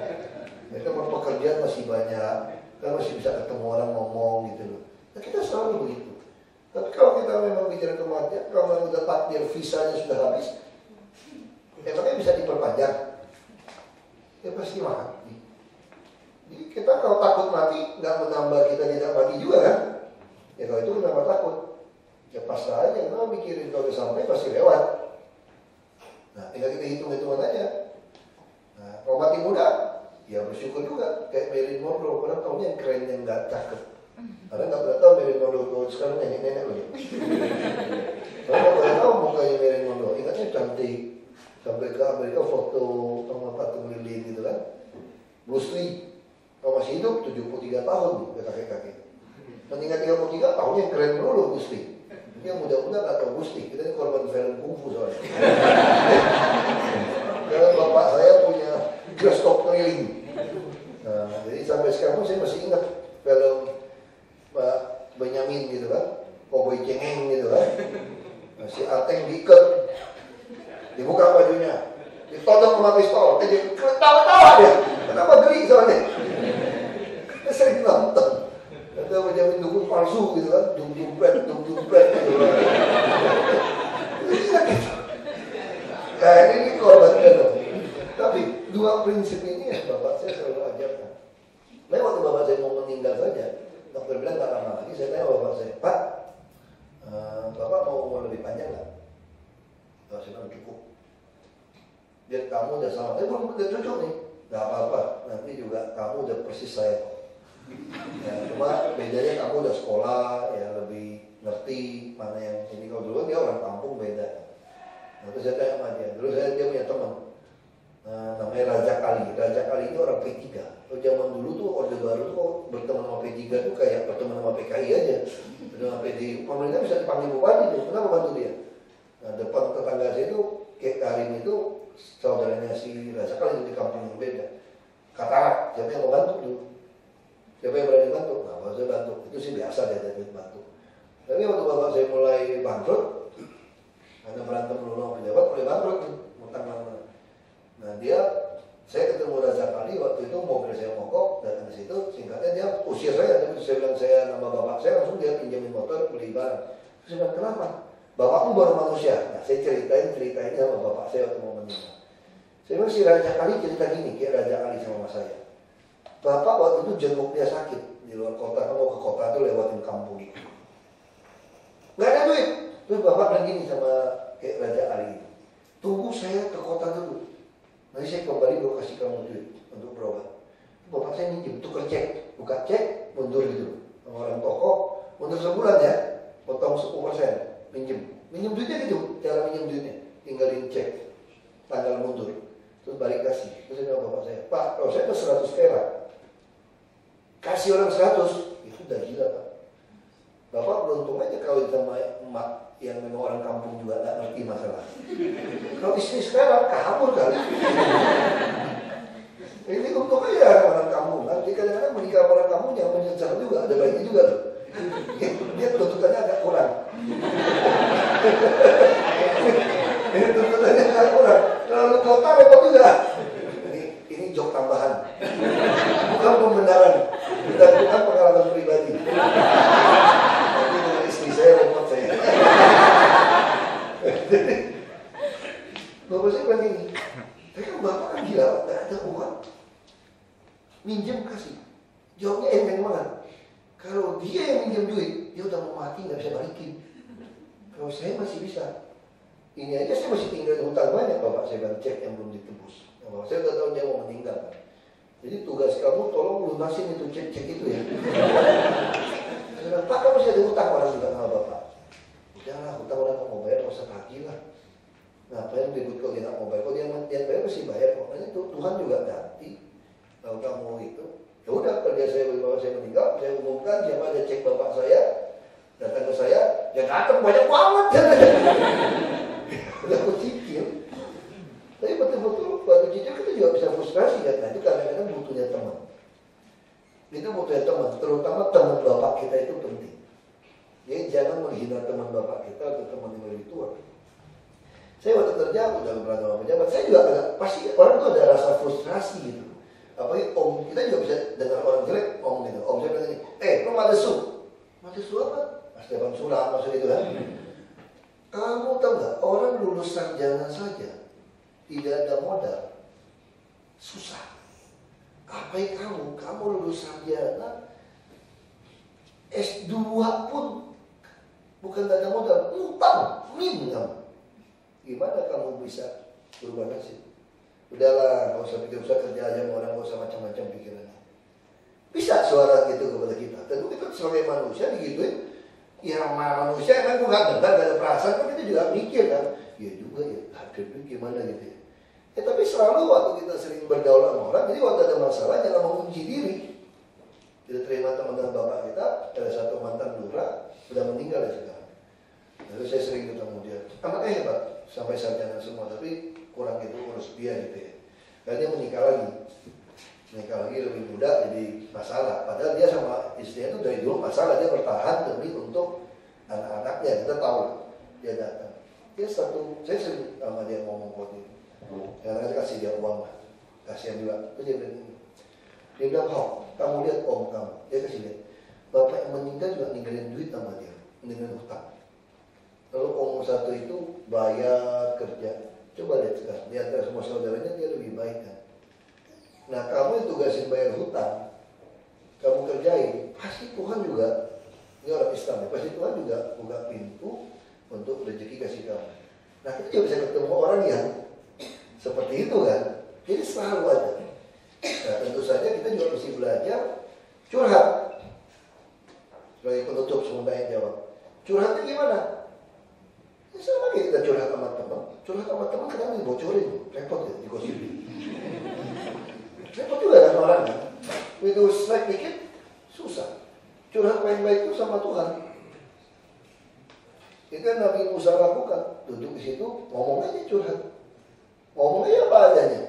Mereka pekerjaan masih banyak, kan masih bisa ketemu orang ngomong gitu loh. Nah, kita selalu begitu. Tapi kalau kita memang bicara kematian, kalau memang udah takdir visanya sudah habis, emangnya bisa diperpanjang? Ya pasti mati. Jadi kita kalau takut mati, nggak menambah kita tidak mati juga kan? Ya kalau itu kenapa takut? Ya pasrah aja, kita mikirin kalau udah sampai pasti lewat. Nah tinggal kita hitung-hitungan aja. Nah kalau mati muda, ya bersyukur juga. Kayak Marilyn Monroe, orang tahunya yang keren yang nggak cakep. Karena nggak pernah tahu Marilyn Monroe sekarang nenek-nenek loh. Karena nggak pernah tahu mukanya Marilyn Monroe, ingatnya cantik. Sampai ke Amerika foto sama patung lilin gitu kan. Bruce Lee. Kalau masih hidup 73 tahun nih, kakek-kakek. Meninggal 33 tahun yang keren dulu Gusti. Yang muda-muda nggak tahu Gusti. Kita ini korban film kungfu soalnya. Karena bapak saya punya bioskop keliling. Nah, jadi sampai sekarang saya masih ingat film Pak Benyamin gitu kan, Cowboy Cengeng gitu kan. Nah, si Ateng diikat, dibuka bajunya, ditodong sama pistol, jadi ketawa-tawa dia. Kenapa geli soalnya? Sering nonton. Ada Benjamin dukun palsu gitu kan, dum-dumpret gitu kan. Nah ini korbannya dong. Tapi dua prinsip ini ya bapak saya selalu ajarkan. Nah waktu bapak saya mau meninggal saja, dokter bilang gak lama lagi, saya tanya bapak saya, Pak, bapak mau umur lebih panjang gak? Bapak saya bilang cukup. Biar kamu udah selamat, belum udah cucu nih. Gak apa-apa, nanti juga kamu udah persis saya. Ya, cuma bedanya kamu udah sekolah, ya lebih ngerti mana yang ini. Kalau dulu dia orang kampung beda. Nah, terus saya tanya sama dia, dulu dia punya teman, namanya Raja Kali. Raja Kali itu orang P3. Kalau zaman dulu tuh Orde Baru tuh berteman sama P3 tuh kayak berteman sama PKI aja. Dengan PDI, pemerintah bisa dipanggil bupati tuh, kenapa bantu dia? Nah, depan tetangga saya itu, Kek Karim itu saudaranya si Raja Kali itu di kampung yang beda. Katarak, siapa yang mau bantu dulu? Siapa yang berani bantu? Nah, bapak saya bantu. Itu sih biasa dia jadi bantu. Tapi waktu bapak saya mulai bangkrut, karena berantem dulu sama pejabat, mulai bangkrut nih, utang lama. Nah dia, saya ketemu Raja Kali waktu itu mobil saya mogok, datang ke situ, singkatnya dia usir saya, tapi saya bilang saya nama bapak saya, langsung dia pinjamin motor, beli barang. Terus saya bilang kenapa? Bapakmu baru manusia. Nah saya ceritain ini sama bapak saya waktu mau meninggal. Saya bilang si Raja Kali cerita gini, kayak Raja Kali sama mas saya. Bapak waktu itu jenguk dia sakit di luar kota, mau ke kota tuh lewatin kampung. Nggak ada duit. Terus bapak bilang gini sama kayak Raja Ali, tunggu saya ke kota dulu. Nanti saya kembali gue kasih kamu duit untuk berobat. Bapak saya minjem, tukar cek, buka cek, mundur gitu. Sama orang toko, mundur sebulan ya, potong 10%, minjem duitnya gitu, cara minjem duitnya, tinggalin cek, tanggal mundur, terus balik kasih. Terus saya bilang bapak saya, Pak, kalau saya tuh 100 perak, kasih orang 100, itu udah gila Pak. Bapak beruntung aja kalau sama emak yang memang orang kampung juga gak ngerti masalah. Kalau istri sekarang kabur kali. Ini untung aja orang kampung. Nanti kadang-kadang menikah orang kampung jangan menyesal juga, ada baiknya juga tuh. Dia tuntutannya agak kurang. Ini tuntutannya agak kurang. Kalau kota repot juga. Ini jok tambahan. Bukan pembenaran. Dan bukan pengalaman pribadi. Nanti dengan istri saya repot saya. Bapak saya bilang gini, tapi kan bapak kan gila, gak ada uang. Minjem kasih. Jawabnya enteng banget. Kalau dia yang minjem duit, dia udah mau mati gak bisa balikin. Kalau saya masih bisa. Ini aja saya masih tinggal hutang banyak bapak, saya bilang cek yang belum ditebus. Nah, bapak saya udah tahu dia mau meninggal. Jadi tugas kamu tolong lunasin itu cek itu ya. Saya bilang, Pak kamu masih ada hutang orang juga sama bapak. Udahlah, hutang orang mau bayar, gak usah tagih lah. Ngapain ribut kalau dia nggak mau bayar? Kalau dia bayar mesti bayar. Pokoknya Tuhan juga ganti. Kalau kamu itu, ya udah kalau dia saya bapak saya meninggal, saya umumkan siapa ada cek bapak saya, datang ke saya, ya datang banyak banget. Udah aku cicil. Tapi betul-betul waktu cicil kita juga bisa frustrasi kan. Nah itu kadang-kadang butuhnya teman. Itu butuhnya teman, terutama teman bapak kita itu penting. Jadi jangan menghina teman bapak kita atau teman yang lebih tua. Saya waktu kerja udah pernah sama pejabat, saya juga agak pasti orang tuh ada rasa frustrasi gitu. Apalagi om kita juga bisa dengar orang jelek ngomong gitu. Om saya bilang gini, lo ada sup? Ada sup apa? Mas Depan Sulam maksud itu kan. Kamu tahu nggak orang lulus sarjana saja tidak ada modal, susah. Apa yang kamu lulus sarjana S2 pun bukan gak ada modal, utang, kamu. Gimana kamu bisa berubah nasib? Udahlah, gak usah pikir, usah kerja aja sama orang, gak usah macam-macam pikirannya. Bisa suara gitu kepada kita. Tentu kita sebagai manusia digituin. Ya manusia emang gak dengar, gak ada perasaan, kan kita juga mikir kan. Ya juga ya, hadapin gimana gitu ya. Ya tapi selalu waktu kita sering bergaul sama orang, jadi waktu ada masalah jangan mengunci diri. Kita terima teman-teman bapak kita, ada satu mantan lurah, sudah meninggal ya sekarang. Lalu saya sering ketemu dia, anaknya hebat, sampai sarjana semua, tapi kurang itu urus dia gitu ya. Dan dia menikah lagi lebih muda jadi masalah. Padahal dia sama istrinya itu dari dulu masalah, dia bertahan demi untuk anak-anaknya. Kita tahu dia datang. Dia saya sering sama dia ngomong waktu itu. Karena saya kasih dia uang lah, kasihan juga. Terus dia bilang ini, dia bilang, kamu lihat om kamu, dia kasih lihat. Bapak yang meninggal juga ninggalin duit sama dia, ninggalin hutang. Lalu om satu itu bayar kerja. Coba lihat sekarang, di antara semua saudaranya dia lebih baik kan. Nah kamu yang tugasin bayar hutang, kamu kerjain, pasti Tuhan juga, ini orang Islam ya, pasti Tuhan juga buka pintu untuk rezeki kasih kamu. Nah kita juga bisa ketemu orang yang seperti itu kan. Jadi selalu ada. Nah tentu saja kita juga mesti belajar curhat. Sebagai penutup semuanya jawab. Curhatnya gimana? Ya sama kayak kita curhat sama teman. Curhat sama teman kadang dibocorin, repot ya, digosipin. Repot juga kan orang kan. Begitu slack dikit, susah. Curhat baik-baik itu sama Tuhan. Itu yang Nabi Musa lakukan. Duduk di situ, ngomong aja curhat. Ngomong aja apa adanya.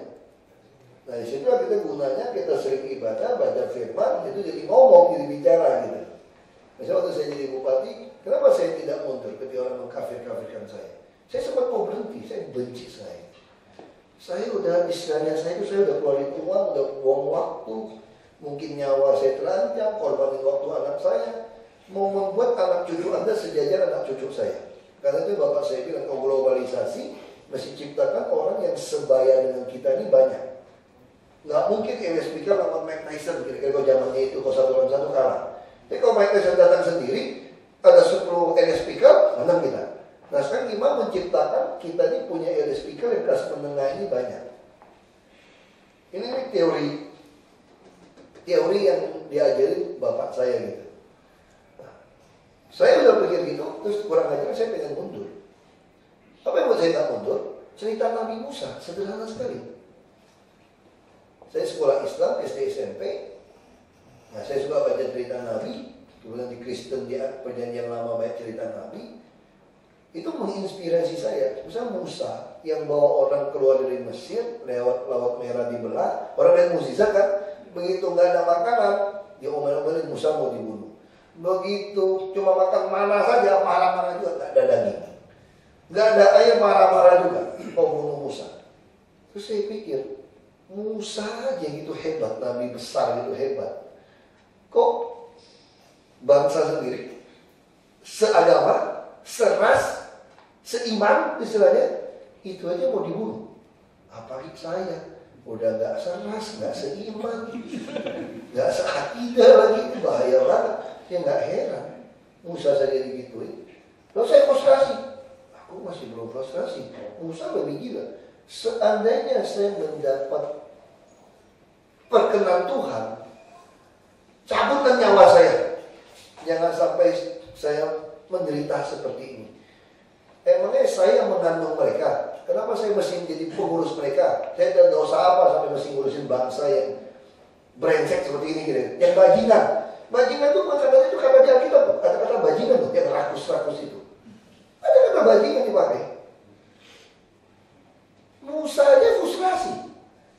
Nah disitulah kita gunanya, kita sering ibadah, baca firman, itu jadi ngomong, jadi bicara gitu. Misalnya waktu saya jadi bupati, kenapa saya tidak mundur ketika orang mengkafir-kafirkan saya? Saya sempat mau berhenti, saya benci saya. Saya udah, istilahnya saya udah keluarin uang, udah buang waktu, mungkin nyawa saya terancam, korbanin waktu anak saya, mau membuat anak cucu Anda sejajar anak cucu saya. Karena itu Bapak saya bilang, kalau globalisasi, mesti ciptakan orang yang sebaya dengan kita ini banyak. Nggak mungkin US Speaker lawan Mike Tyson, kira-kira kalau zamannya itu, kalau satu lawan satu kalah. Tapi kalau Mike Tyson datang sendiri, ada 10 ear speaker, menang kita. Nah sekarang gimana menciptakan kita ini punya ear speaker yang kelas menengah ini banyak. Ini teori yang diajarin bapak saya gitu. Nah, saya udah pikir gitu, terus kurang ajar saya pengen mundur. Apa yang buat saya tak mundur? Cerita Nabi Musa, sederhana sekali. Saya sekolah Islam, SD SMP. Nah, saya suka baca cerita Nabi. Kemudian di Kristen, di perjanjian lama banyak cerita Nabi. Itu menginspirasi saya. Misalnya Musa yang bawa orang keluar dari Mesir, lewat Laut Merah dibelah. Orang lihat mukjizat kan? Begitu nggak ada makanan, dia omel-omelin Musa mau dibunuh. Begitu cuma makan mana saja, marah-marah juga, nggak ada daging. Nggak ada ayam, marah-marah juga. Mau bunuh Musa. Terus saya pikir, Musa aja gitu hebat, Nabi besar gitu hebat. Kok bangsa sendiri seagama, seras, seiman istilahnya, itu aja mau dibunuh. Apalagi saya udah nggak seras, nggak seiman, nggak seakidah lagi, itu bahaya banget. Ya nggak heran Musa saja digituin. Lalu saya frustrasi. Aku masih belum frustrasi. Musa lebih gila. Seandainya saya mendapat perkenan Tuhan, cabutkan nyawa saya. Jangan sampai saya menderita seperti ini. Emangnya saya mengandung mereka? Kenapa saya mesti menjadi pengurus mereka? Saya tidak dosa apa sampai mesti ngurusin bangsa yang brengsek seperti ini gitu. Yang bajingan. Bajingan itu kata-kata itu kata dia kita tuh. Kata-kata bajingan tuh, yang rakus-rakus itu. Ada kata bajingan dipakai. Musa aja frustrasi.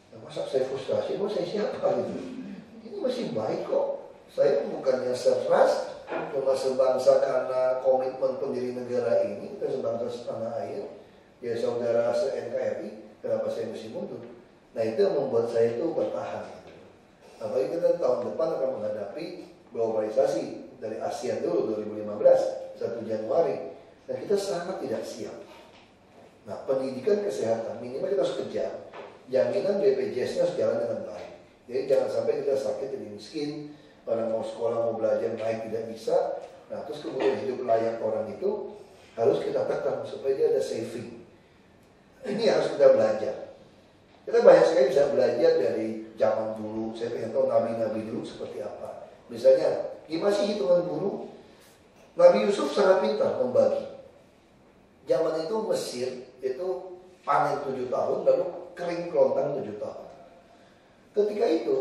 Nah, masa saya frustrasi? Mau saya siapa gitu? Ini masih baik kok. Saya bukannya seras, cuma sebangsa karena komitmen pendiri negara ini, kita sebangsa setanah air, ya saudara se-NKRI, kenapa saya mesti mundur? Nah itu yang membuat saya itu bertahan. Apalagi kita tahun depan akan menghadapi globalisasi dari ASEAN dulu 2015, 1 Januari. Dan kita sangat tidak siap. Nah pendidikan kesehatan, minimal kita harus kejar. Jaminan BPJS-nya harus jalan dengan baik. Jadi jangan sampai kita sakit jadi miskin, orang mau sekolah, mau belajar, naik tidak bisa. Nah terus kemudian hidup layak orang itu harus kita tekan supaya dia ada saving. Ini harus kita belajar. Kita banyak sekali bisa belajar dari zaman dulu. Saya pengen tahu nabi-nabi dulu seperti apa. Misalnya, gimana sih hitungan guru? Nabi Yusuf sangat pintar membagi. Zaman itu Mesir itu panen 7 tahun, lalu kering kelontang 7 tahun. Ketika itu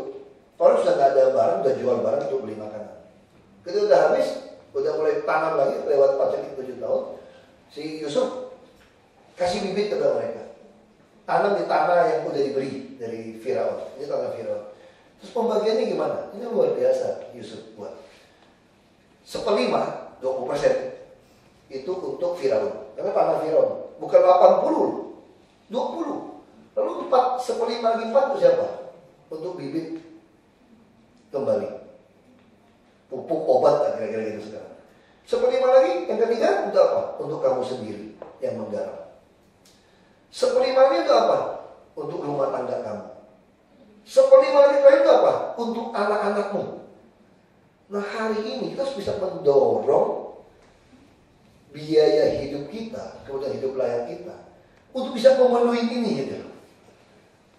orang sudah nggak ada barang, udah jual barang untuk beli makanan. Ketika udah habis, udah mulai tanam lagi lewat paceklik 7 tahun. Si Yusuf kasih bibit kepada mereka. Tanam di tanah yang udah dibeli dari Firaun. Ini tanah Firaun. Terus pembagiannya gimana? Ini luar biasa Yusuf buat. 1/5, 20% itu untuk Firaun. Karena tanah Firaun. Bukan 80, 20. Lalu 1/5 lagi 4 itu siapa? Untuk bibit kembali. Pupuk obat kira-kira gitu sekarang. 1/5 lagi yang ketiga untuk apa? Untuk kamu sendiri yang menggarap. 1/5 lagi itu apa? Untuk rumah tangga kamu. 1/5 lagi itu apa? Untuk anak-anakmu. Nah hari ini kita harus bisa mendorong biaya hidup kita, kemudian hidup layak kita, untuk bisa memenuhi ini gitu.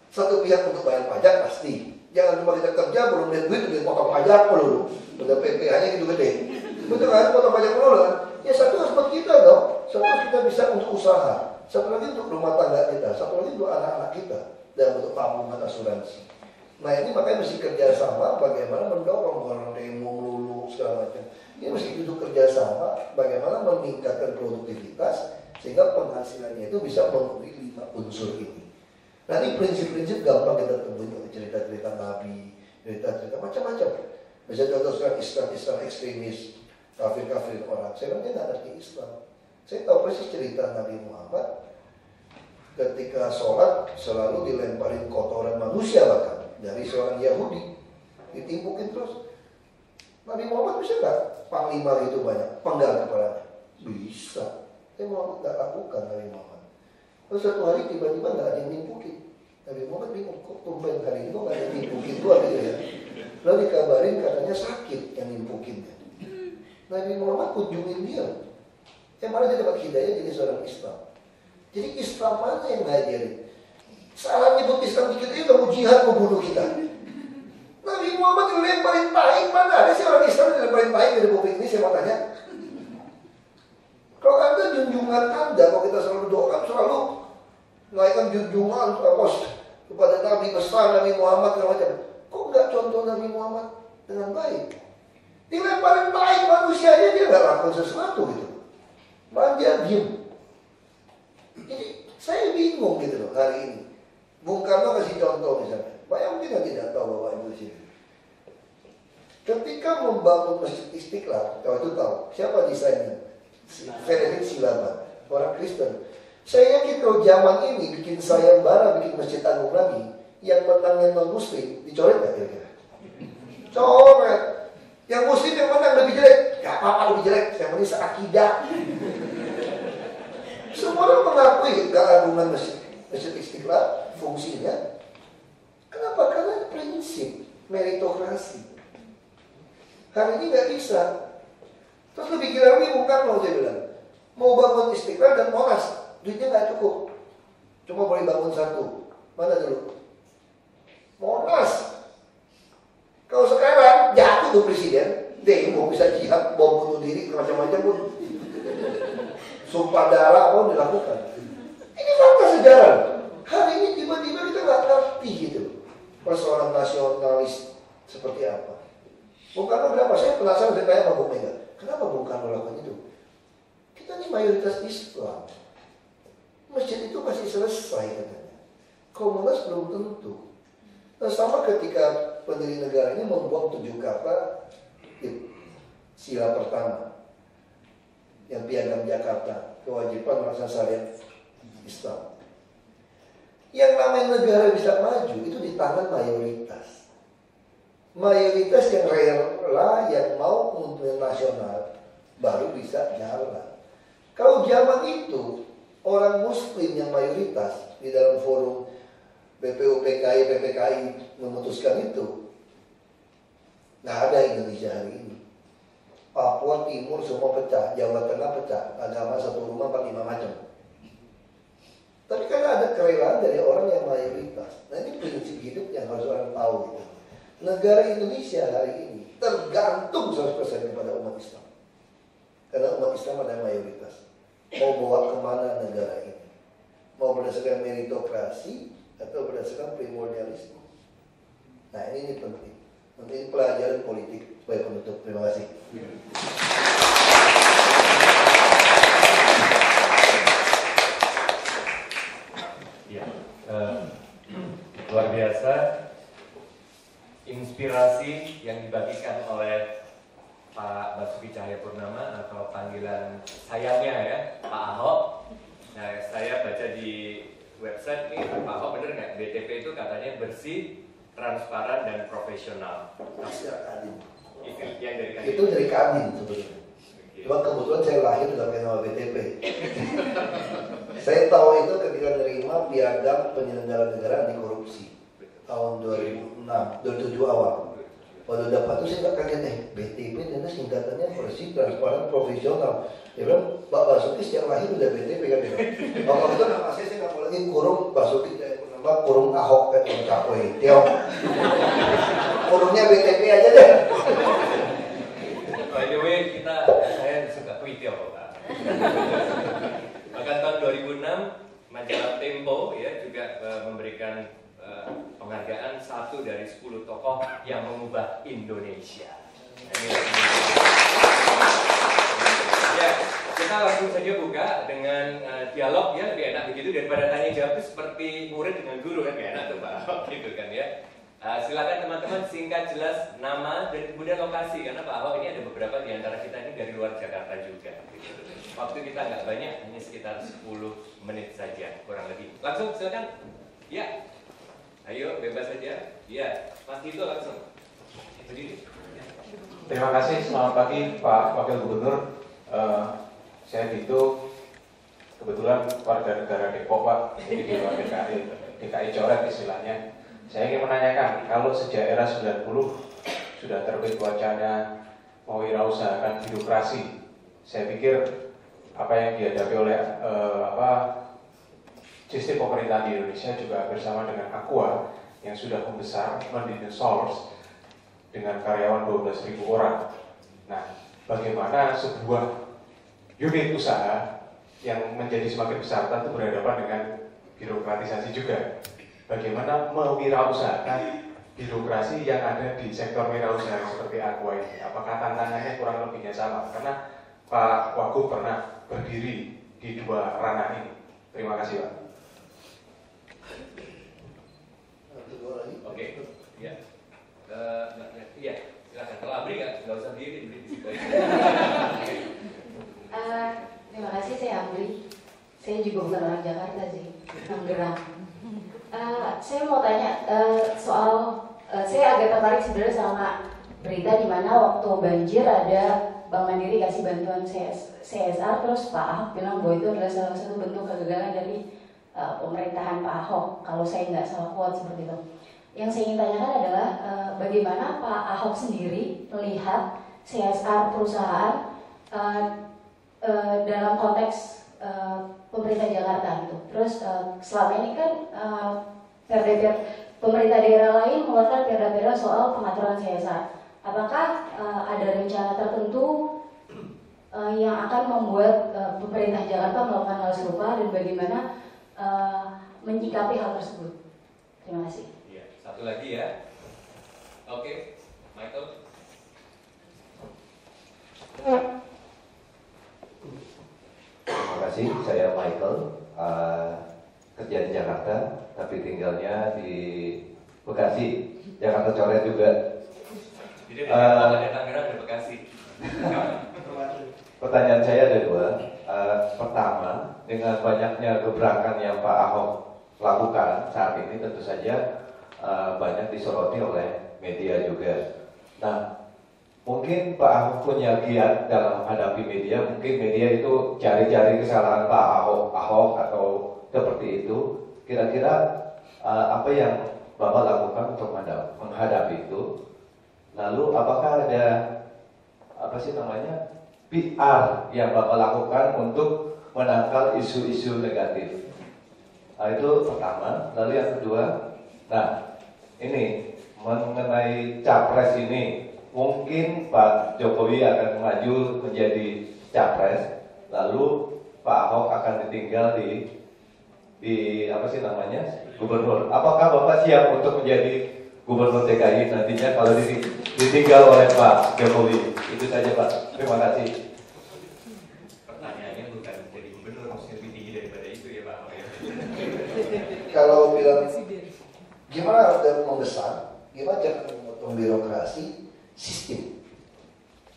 Satu pihak untuk bayar pajak pasti. Jangan cuma kita kerja belum lihat duit udah potong pajak melulu. Udah PPh-nya gitu gede. Betul kan? Potong pajak melulu kan? Ya satu harus buat kita dong. Satu harus kita bisa untuk usaha. Satu lagi untuk rumah tangga kita. Satu lagi untuk anak-anak kita. Dan untuk tabungan asuransi. Nah ini makanya mesti kerjasama bagaimana mendorong orang demo melulu segala macam. Ini mesti duduk kerjasama bagaimana meningkatkan produktivitas sehingga penghasilannya itu bisa memenuhi 5 unsur ini. Nah ini prinsip-prinsip gampang kita temuin dari cerita-cerita Nabi, cerita-cerita macam-macam. Misalnya contoh sekarang Islam ekstremis, kafir-kafir orang. Saya bilang dia nggak ngerti Islam. Saya tahu persis cerita Nabi Muhammad. Ketika sholat selalu dilemparin kotoran manusia bahkan dari seorang Yahudi, ditimpukin terus. Nabi Muhammad bisa nggak panglima gitu banyak, penggal kepalanya? Bisa. Tapi Muhammad nggak lakukan Nabi Muhammad. Terus satu hari tiba-tiba nggak ada yang nimpukin. Nabi Muhammad bingung, kok tumben hari ini kok nggak ada yang nimpukin gua gitu ya. Lalu dikabarin katanya sakit yang nimpukinnya. Nabi Muhammad kunjungin dia. Yang mana dia dapat hidayah jadi seorang Islam. Jadi Islam mana yang ngajarin? Salah nyebut Islam dikit itu mau jihad, mau bunuh kita. Nabi Muhammad dilemparin tahi, mana ada sih orang Islam dilemparin tahi di Republik ini, saya mau tanya. Kalau Anda junjungan Anda, kalau kita selalu doakan, selalu naikkan junjungan kepada Nabi besar, Nabi Muhammad, segala macam. Kok nggak contoh Nabi Muhammad dengan baik? Dilemparin tahi manusianya, dia nggak lakukan sesuatu gitu. Malah dia diem. Jadi saya bingung gitu loh hari ini. Bung Karno kasih contoh misalnya. Banyak mungkin yang tidak tahu Bapak Ibu sini. Ketika membangun Masjid Istiqlal, kalau itu tahu siapa desainnya? Frederick Silaban, orang Kristen. Saya yakin kalau zaman ini bikin sayembara, bikin Masjid Agung lagi, yang menangnya non Muslim dicoret nggak kira-kira? Coret. Yang Muslim yang menang lebih jelek, nggak apa-apa lebih jelek. Saya menisa akidah. Semua orang mengakui keagungan Masjid Istiqlal, fungsinya. Kenapa? Karena prinsip meritokrasi. Hari ini nggak bisa. Terus lebih gila lagi Bung Karno saya bilang, mau bangun Istiqlal dan Monas, duitnya nggak cukup. Cuma boleh bangun satu. Mana dulu? Monas. Kalau sekarang jatuh tuh presiden, demo bisa jihad, bom bunuh diri, macam-macam pun. Sumpah darah pun dilakukan. Ini fakta sejarah. Hari ini tiba-tiba kita nggak ngerti gitu persoalan nasionalis seperti apa. Bung Karno berapa? Saya penasaran saya tanya sama Bung Mega. Kenapa Bung Karno lakukan itu? Kita ini mayoritas Islam. Masjid itu pasti selesai katanya. Komunis belum tentu. Nah, sama ketika pendiri negara ini membuang 7 kata di sila pertama. Yang piagam Jakarta, kewajiban melaksanakan syariat Islam. Yang namanya negara bisa maju itu di tangan mayoritas. Mayoritas yang rela, yang mau untuk nasional baru bisa jalan. Kalau zaman itu orang Muslim yang mayoritas di dalam forum BPUPKI, PPKI memutuskan itu, nggak ada Indonesia hari ini. Papua Timur semua pecah, Jawa Tengah pecah, agama satu rumah 45 macam. Tapi karena ada kerelaan dari orang yang mayoritas. Nah ini prinsip hidup yang harus orang tahu gitu. Negara Indonesia hari ini tergantung 100% kepada umat Islam. Karena umat Islam ada mayoritas. Mau bawa kemana negara ini? Mau berdasarkan meritokrasi atau berdasarkan primordialisme? Nah ini penting. Ini pelajaran politik sebagai penutup. Terima kasih. Ya, luar biasa inspirasi yang dibagikan oleh Pak Basuki Cahayapurnama atau panggilan sayangnya ya, Pak Ahok. Nah, saya baca di website nih, Pak Ahok bener nggak? BTP itu katanya bersih, transparan dan profesional. Itu yang dari Kadin. Itu dari Kadin sebetulnya. Cuma kebetulan saya lahir dalam nama BTP. Saya tahu itu ketika menerima piagam penyelenggara negara anti korupsi tahun 2006, 2007 awal. Waktu dapat itu saya nggak kaget BTP ternyata singkatannya bersih, transparan, profesional. Dia bilang Pak Basuki sejak lahir udah BTP kan dia. Bapak itu nama saya nggak mau lagi kurung Basuki nama kurung Ahok kan capoe. Tiong. Kurungnya BTP aja deh. By the way, saya suka tweet ya Pak. Bahkan tahun 2006 majalah Tempo ya juga memberikan penghargaan 1 dari 10 tokoh yang mengubah Indonesia. Ya, kita langsung saja buka dengan dialog ya, lebih enak begitu daripada tanya jawab itu seperti murid dengan guru kan, lebih enak tuh Pak, gitu kan ya. Silakan teman-teman singkat jelas nama dan kemudian lokasi karena Pak Ahok ini ada beberapa di antara kita ini dari luar Jakarta juga. Gitu. Waktu kita nggak banyak, hanya sekitar 10 menit saja kurang lebih. Langsung silakan. Ya, ayo bebas saja. Ya, Mas Tito langsung. Berdiri. Terima kasih. Selamat pagi Pak Wakil Gubernur. Saya Tito, kebetulan warga negara Depok Pak, jadi di luar DKI coret istilahnya. Saya ingin menanyakan, kalau sejak era 90 sudah terbit wacana mewirausahakan birokrasi. Saya pikir apa yang dihadapi oleh sistem pemerintahan di Indonesia juga bersama dengan Aqua yang sudah membesar, mendinosaurus dengan karyawan 12.000 orang. Nah, bagaimana sebuah unit usaha yang menjadi semakin besar tentu berhadapan dengan birokratisasi juga. Bagaimana mewirausahakan birokrasi yang ada di sektor wirausaha seperti Aqua ini? Apakah tantangannya kurang lebihnya sama? Karena Pak Wagub pernah berdiri di dua ranah ini. Terima kasih, Pak. Oke, ya. Iya, silakan. Kalau Abri nggak usah berdiri di situ. Terima kasih, saya Abri. Saya juga bukan orang Jakarta sih, Tangerang. Saya mau tanya soal, saya agak tertarik sebenarnya sama berita di mana waktu banjir ada Bank Mandiri kasih bantuan CSR, terus Pak Ahok bilang bahwa itu adalah salah satu bentuk kegagalan dari pemerintahan Pak Ahok, kalau saya nggak salah quote seperti itu. Yang saya ingin tanyakan adalah bagaimana Pak Ahok sendiri melihat CSR perusahaan dalam konteks pemerintah Jakarta gitu. Terus selama ini kan pemerintah daerah lain mengeluarkan perda-perda soal pengaturan CSR. Apakah ada rencana tertentu yang akan membuat pemerintah Jakarta melakukan hal serupa dan bagaimana menyikapi hal tersebut? Terima kasih. Iya, satu lagi ya. Oke, Michael. Terima kasih, saya Michael, kerja di Jakarta, tapi tinggalnya di Bekasi, Jakarta Coret juga. Jadi ada Tangerang, ada Bekasi. Pertanyaan saya ada dua. Pertama, dengan banyaknya gebrakan yang Pak Ahok lakukan saat ini, tentu saja banyak disoroti oleh media juga. Nah, mungkin Pak Ahok punya giat dalam menghadapi media. Mungkin media itu cari-cari kesalahan Pak Ahok atau seperti itu. Kira-kira apa yang Bapak lakukan untuk menghadapi itu? Lalu apakah ada PR yang Bapak lakukan untuk menangkal isu-isu negatif? Nah, itu pertama. Lalu yang kedua, nah ini mengenai capres ini, mungkin Pak Jokowi akan maju menjadi capres, lalu Pak Ahok akan ditinggal di gubernur. Apakah Bapak siap untuk menjadi gubernur DKI nantinya kalau ditinggal oleh Pak Jokowi? Itu saja, Pak. Terima kasih. Pertanyaannya bukan jadi gubernur, mesti lebih tinggi daripada itu ya Pak. Kalau bilang gimana harus membesar, gimana cara memotong birokrasi, sistem.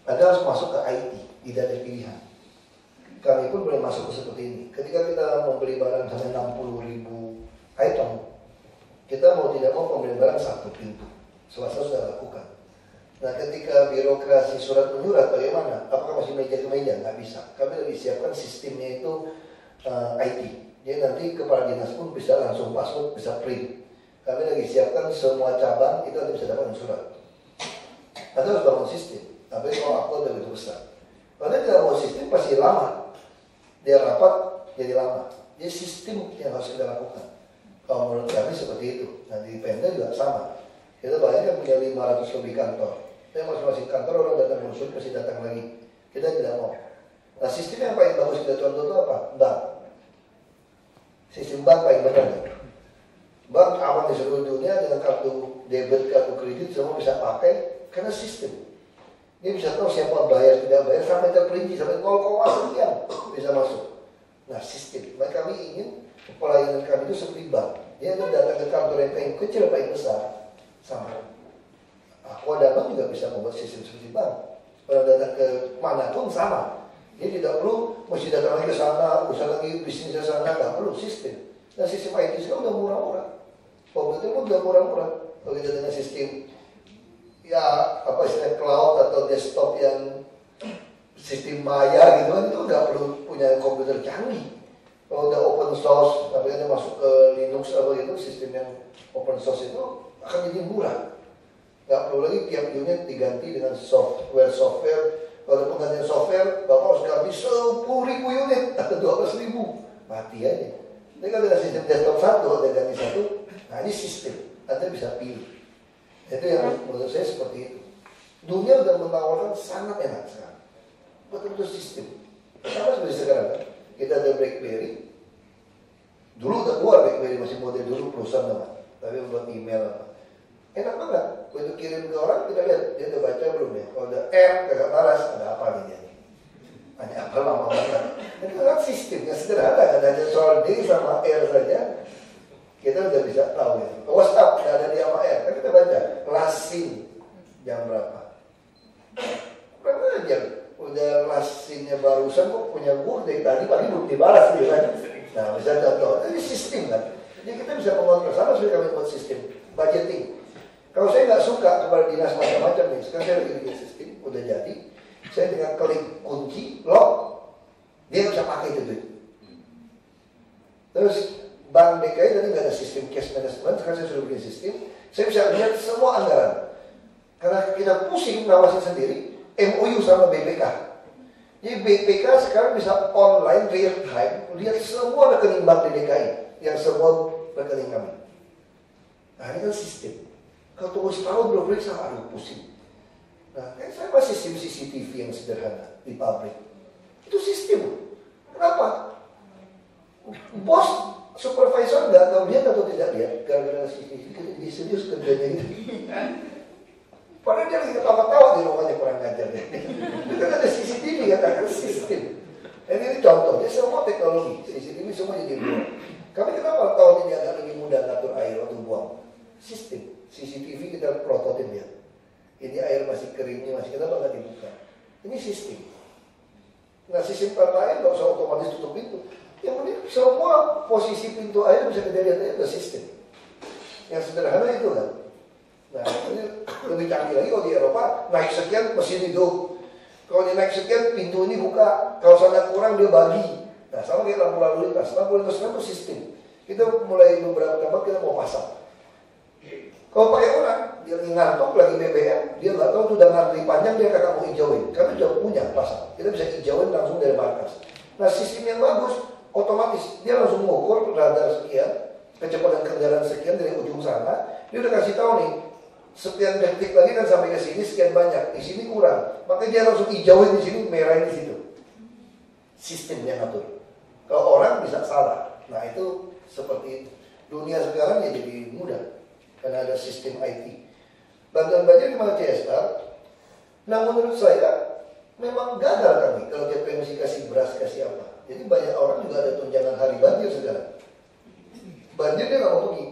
Anda harus masuk ke IT, tidak ada pilihan. Kami pun boleh masuk ke seperti ini. Ketika kita membeli barang sampai 60.000 item, kita mau tidak mau membeli barang satu pintu. Swasta sudah lakukan. Nah, ketika birokrasi surat menyurat bagaimana? Apakah masih meja ke meja? Nggak bisa. Kami lebih siapkan sistemnya itu IT. Jadi nanti kepala dinas pun bisa langsung password, bisa print. Kami lagi siapkan semua cabang itu nanti bisa dapat surat. Anda harus bangun sistem. Tapi kalau aku udah begitu besar. Kalau tidak mau sistem pasti lama. Dia rapat jadi lama. Jadi sistem yang harus kita lakukan. Kalau menurut kami seperti itu. Nah di Pemda juga sama. Kita banyak punya 500 lebih kantor. Tapi masing-masing kantor orang datang musuh pasti datang lagi. Kita tidak mau. Nah sistem yang paling bagus kita contoh itu apa? Bank. Sistem bank paling benar. Bank aman di seluruh dunia dengan kartu debit, kartu kredit semua bisa pakai karena sistem. Dia bisa tahu siapa bayar tidak bayar sampai terperinci sampai 0, sekian bisa masuk. Nah sistem. Maka kami ingin pelayanan kami itu seperti bank. Dia datang ke kantor yang paling kecil paling besar sama. Aku ada bank juga bisa membuat sistem seperti bank. Kalau datang ke mana pun sama. Dia tidak perlu mesti datang lagi ke sana, usaha lagi bisnis ke sana, nggak perlu sistem. Dan sistem IT sekarang udah murah-murah. Komputer pun udah murah-murah. Kalau kita dengan sistem ya apa istilah cloud atau desktop yang sistem maya gitu kan, itu nggak perlu punya komputer canggih. Kalau udah open source, tapi kan masuk ke Linux apa gitu, sistem yang open source itu akan jadi murah. Nggak perlu lagi tiap unit diganti dengan software. Kalau ada penggantian software, Bapak harus ganti 10.000 unit atau 12.000. Mati aja. Tapi kalau ada sistem desktop satu, ada ganti satu, nah ini sistem. Anda bisa pilih. Itu yang menurut saya seperti itu. Dunia sudah menawarkan sangat enak sekarang. Betul-betul sistem. Sama seperti sekarang kan. Kita ada BlackBerry. Dulu udah keluar BlackBerry, masih model dulu perusahaan nama. Tapi buat email apa. Enak banget. Begitu kirim ke orang, kita lihat dia udah baca belum ya. Kalau ada R, kagak balas, ada apa nih dia? Ada apa lama banget. Itu kan sistem yang sederhana kan, hanya soal D sama R saja. Kita udah bisa tahu ya. WhatsApp nggak ada D sama R, kan kita baca lasin jam berapa. Berapa aja? Udah lasinnya barusan kok punya gua dari tadi pagi belum dibalas gitu kan. Nah bisa contoh, ini sistem kan. Jadi kita bisa mengontrol sama seperti kami buat sistem budgeting. Kalau saya nggak suka kepada dinas macam-macam nih, sekarang saya lagi bikin sistem, udah jadi. Saya dengan klik kunci, lock, dia bisa pakai itu duit. Terus Bank DKI tadi nggak ada sistem cash management, sekarang saya sudah bikin sistem. Saya bisa lihat semua anggaran. Karena kita pusing ngawasin sendiri, MOU sama BPK. Jadi BPK sekarang bisa online real time, lihat semua rekening bank di DKI, yang semua rekening kami. Nah ini kan sistem. Kalau tunggu setahun belum periksa, aduh pusing. Nah, kan saya masih sistem CCTV yang sederhana di pabrik. Itu sistem. Kenapa? Bos, supervisor nggak tahu lihat atau tidak lihat. Gara-gara CCTV kita jadi serius kerjanya itu. Padahal dia lagi ketawa-tawa di rumahnya kurang ngajar. Itu kan ada CCTV, katakan sistem. Ini contohnya semua teknologi. CCTV semua jadi buang. Kami kenapa tahun ini agak lebih mudah ngatur air waktu buang? Sistem. CCTV kita prototip ya. Ini air masih keringnya, masih kenapa nggak dibuka? Ini sistem. Nah sistem lain nggak usah otomatis tutup pintu. Yang penting semua posisi pintu air bisa kita lihat aja, ada sistem. Yang sederhana itu kan. Nah ini lebih canggih lagi kalau di Eropa naik sekian mesin hidup. Kalau dia naik sekian pintu ini buka. Kalau sana kurang dia bagi. Nah sama kayak lampu lalu lintas. Lampu lintas itu sistem. Kita mulai beberapa tempat kita mau pasang. Kalau pakai orang, dia lagi ngantuk, lagi BBM, dia nggak tahu sudah ngantri panjang, dia kagak mau hijauin. Kami sudah punya pasang, kita bisa hijauin langsung dari markas. Nah sistem yang bagus, otomatis dia langsung mengukur radar sekian, kecepatan kendaraan sekian dari ujung sana, dia udah kasih tahu nih, sekian detik lagi kan sampai ke sini sekian banyak, di sini kurang, makanya dia langsung hijauin di sini, merahin di situ. Sistem yang ngatur. Kalau orang bisa salah, nah itu seperti itu. Dunia sekarang ya jadi mudah. Karena ada sistem IT. Bantuan banjir di mana CSR. Nah menurut saya memang gagal kami kalau TPMC kasih beras, kasih apa. Jadi banyak orang juga ada tunjangan hari banjir sekarang. Banjir dia nggak mau pergi.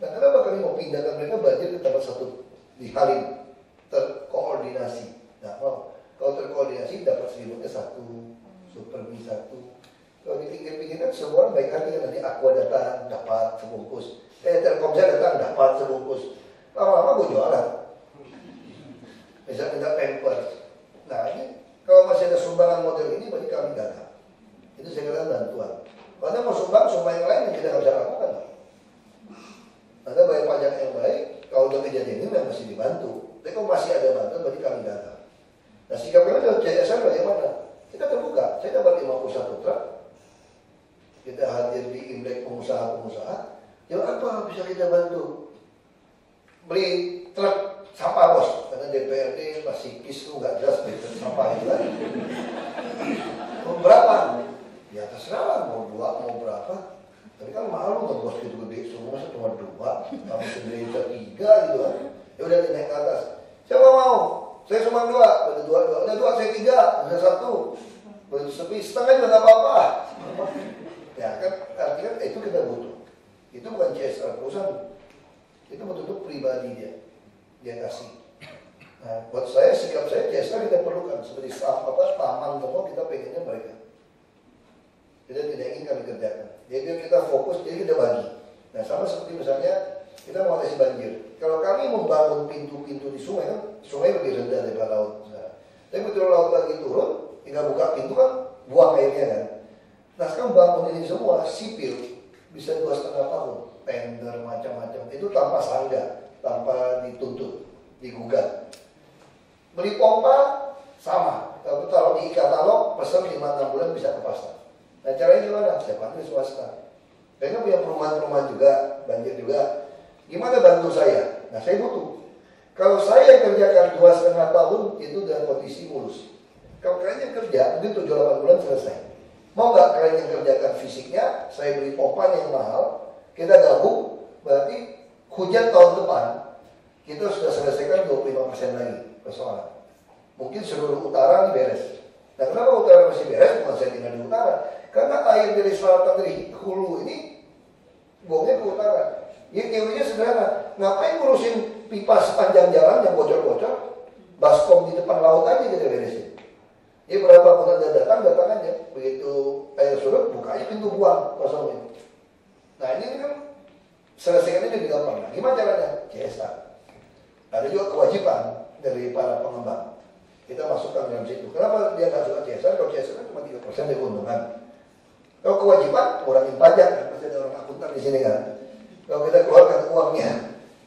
Nah kenapa kami mau pindahkan mereka banjir ke tempat satu di Halim, terkoordinasi. Nah mau kalau terkoordinasi dapat selimutnya satu, Supermi satu. Kalau dipikir-pikir kan semua orang baik hati kan, nanti Aqua datang dapat sebungkus. Telkomsel datang dapat sebungkus. Lama-lama gue jualan. Bisa minta pampers. Nah ini kalau masih ada sumbangan model ini berarti kami gagal. Itu saya kira bantuan. Kalau mau sumbang yang lain yang kita nggak bisa lakukan. Anda bayar pajak yang baik. Kalau udah kejadian ini memang masih dibantu. Tapi kalau masih ada bantuan berarti kami gagal. Nah sikap kami dari CSR bagaimana? Kita terbuka. Saya dapat 51 truk. Kita hadir di Imlek pengusaha-pengusaha. Ya apa bisa kita bantu? Beli truk sampah bos, karena DPRD masih kisru nggak jelas beli truk sampah itu kan. Mau berapa? Ya terserah lah, mau 2 mau berapa. Tapi kan malu tuh bos gitu gede, semua cuma 2, kamu sendiri bisa 3 gitu kan. Ya udah naik ke atas. Siapa mau? Saya cuma 2, ada 2, ada 2 saya 3, ada 1. Begitu sepi setengah juga nggak apa-apa. Ya kan artinya itu kita butuh. Itu bukan CSR perusahaan, itu betul-betul pribadi dia kasih. Nah, buat saya sikap saya CSR kita perlukan seperti taman semua kita pengennya mereka. Kita tidak ingin kami kerjakan. Jadi kita fokus, jadi kita bagi. Nah sama seperti misalnya kita mau mengatasi banjir. Kalau kami membangun pintu-pintu di sungai kan, sungai lebih rendah daripada laut. Nah, tapi betul laut lagi turun, tinggal buka pintu kan, buang airnya kan. Nah sekarang bangun ini semua sipil. Bisa 2,5 tahun, tender macam-macam itu tanpa sangga, tanpa dituntut. digugat. Beli pompa sama, tapi kalau di e-katalog pesan 5-6 bulan bisa ke pasar. Nah caranya gimana? Saya panggil swasta. Kayaknya punya perumahan-perumahan juga, banjir juga. Gimana bantu saya? Nah saya butuh. Kalau saya kerjakan 2,5 tahun itu dengan kondisi mulus. Kalau kalian yang kerja mungkin 7-8 bulan selesai. Mau nggak kalian yang kerjakan fisiknya? Saya beli pompa yang mahal. Kita gabung, berarti hujan tahun depan kita sudah selesaikan 25% lagi persoalan. Mungkin seluruh utara ini beres. Nah kenapa utara masih beres? Bukan saya tinggal di utara. Karena air dari selatan dari hulu ini buangnya ke utara. Ya teorinya sederhana. Ngapain ngurusin pipa sepanjang jalan yang bocor-bocor? Baskom di depan laut aja kita beresin. Jadi berapa pun Anda datang aja. Begitu air surut, buka aja pintu buang kosongin. Nah ini kan selesaikan ini lebih gampang. Nah, gimana caranya? CSR. Ada juga kewajiban dari para pengembang. Kita masukkan dalam situ. Kenapa dia nggak suka CSR? Kalau CSR kan cuma 3% dari keuntungan. Kalau kewajiban, kurangin pajak. Pasti ada orang akuntan di sini kan. Kalau kita keluarkan uangnya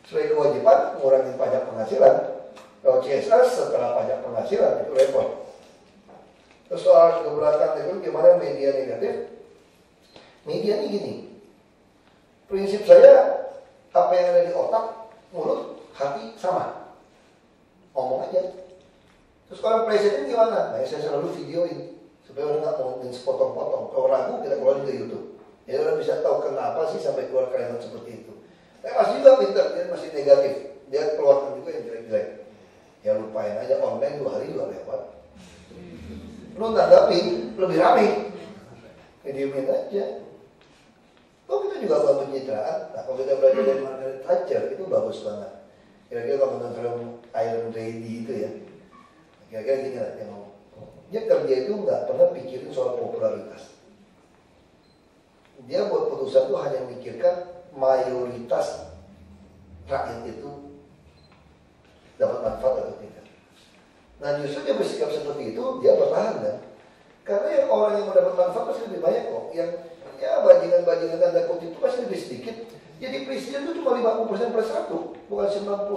sebagai kewajiban, kurangin pajak penghasilan. Kalau CSR setelah pajak penghasilan itu repot. Terus soal keberatan itu gimana media negatif? Media ini gini. Prinsip saya, apa yang ada di otak, mulut, hati sama. Ngomong aja. Terus kalau presiden gimana? Nah, saya selalu videoin supaya orang nggak mau sepotong-potong. Kalau ragu kita keluarin ke YouTube. Jadi orang bisa tahu kenapa sih sampai keluar kalimat seperti itu. Tapi masih juga pintar, dia masih negatif. Dia keluarkan juga yang jelek-jelek. Ya lupain aja, online 2 hari juga lewat. Lu tanggapin, lebih rame. Ya diemin aja. Oh kita juga buat pencitraan. Nah kalau kita belajar dari Margaret Thatcher itu bagus banget. Kira-kira kalau nonton film Iron Lady itu ya. Kira-kira gini lah yang ngomong. Dia kerja itu nggak pernah pikirin soal popularitas. Dia buat putusan itu hanya memikirkan mayoritas rakyat itu dapat manfaat atau tidak. Nah justru dia bersikap seperti itu, dia bertahan kan. Karena yang orang yang mendapat manfaat pasti lebih banyak kok. Yang ya bajingan-bajingan tanda kutip itu pasti lebih sedikit. Jadi presiden itu cuma 50% plus 1, bukan 99%.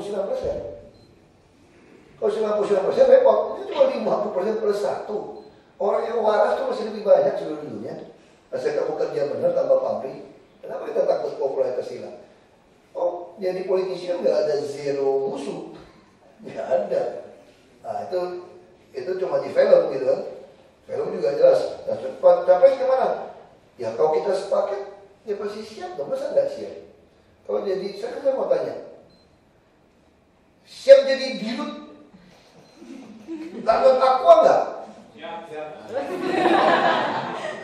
Kalau 99% repot, itu cuma 50% plus 1. Orang yang waras itu masih lebih banyak seluruh dunia. Asal kamu kerja benar tambah pabrik. Kenapa kita takut popularitas hilang? Oh, jadi politisi nggak ada zero musuh, nggak ada. Nah itu cuma di film gitu kan. Film juga jelas. Nah, capek gimana? Ya kalau kita sepaket, ya pasti siap dong. Masa nggak siap? Kalau jadi, saya mau tanya, siap jadi dirut lalu takwa nggak? Siap.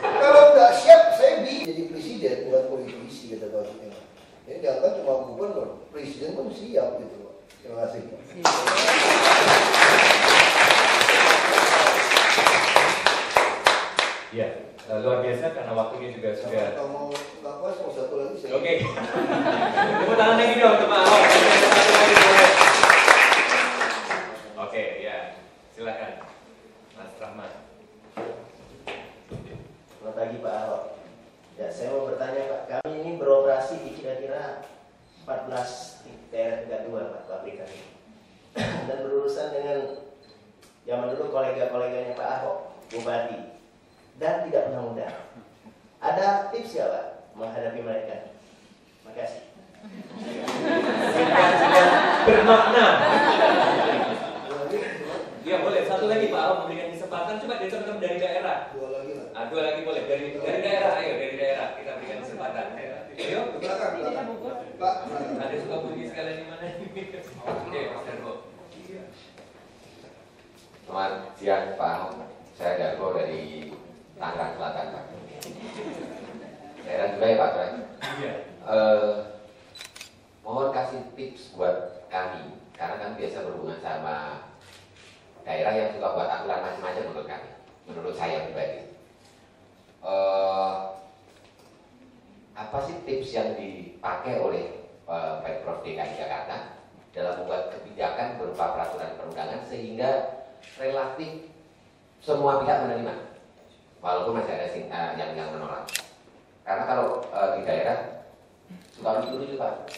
Kalau nggak siap, saya jadi presiden bukan politisi kita tahu ini. Ini jangan cuma gubernur, presiden pun siap gitu. Terima kasih. Ya, luar biasa karena waktunya juga sudah. Kalau mau nggak pas, mau satu lagi saya. Oke. Tepuk tangan lagi dong untuk Pak Ahok. Satu lagi boleh. Oke, ya. Silakan, Mas Rahmat. Selamat pagi Pak Ahok. Ya, saya mau bertanya Pak, kami ini beroperasi di kira-kira 14 daerah tingkat 2 Pak pabrikan ini. Dan berurusan dengan zaman dulu kolega-koleganya Pak Ahok, Bupati, dan tidak pernah mudah. Ada tips nggak Pak menghadapi mereka? Makasih. Bermakna. Ya boleh, satu lagi Pak Ahok memberikan kesempatan. Coba dari teman-teman dari daerah. Dua lagi boleh, dari daerah, ayo dari daerah kita berikan kesempatan. Ayo, ke belakang. Pak, ada suka bunyi sekalian di mana? Oke, Mas Darbo. Selamat siang Pak Ahok. Saya Darbo dari Tangerang Selatan Pak. Daerah juga ya Pak Tuan. Iya. Mohon kasih tips buat kami, karena kami biasa berhubungan sama daerah yang suka buat aturan macam-macam menurut kami, menurut saya pribadi. Apa sih tips yang dipakai oleh Pemprov DKI Jakarta dalam membuat kebijakan berupa peraturan perundangan sehingga relatif semua pihak menerima, walaupun masih ada yang menolak. Karena kalau di daerah suka lucu-lucu Pak.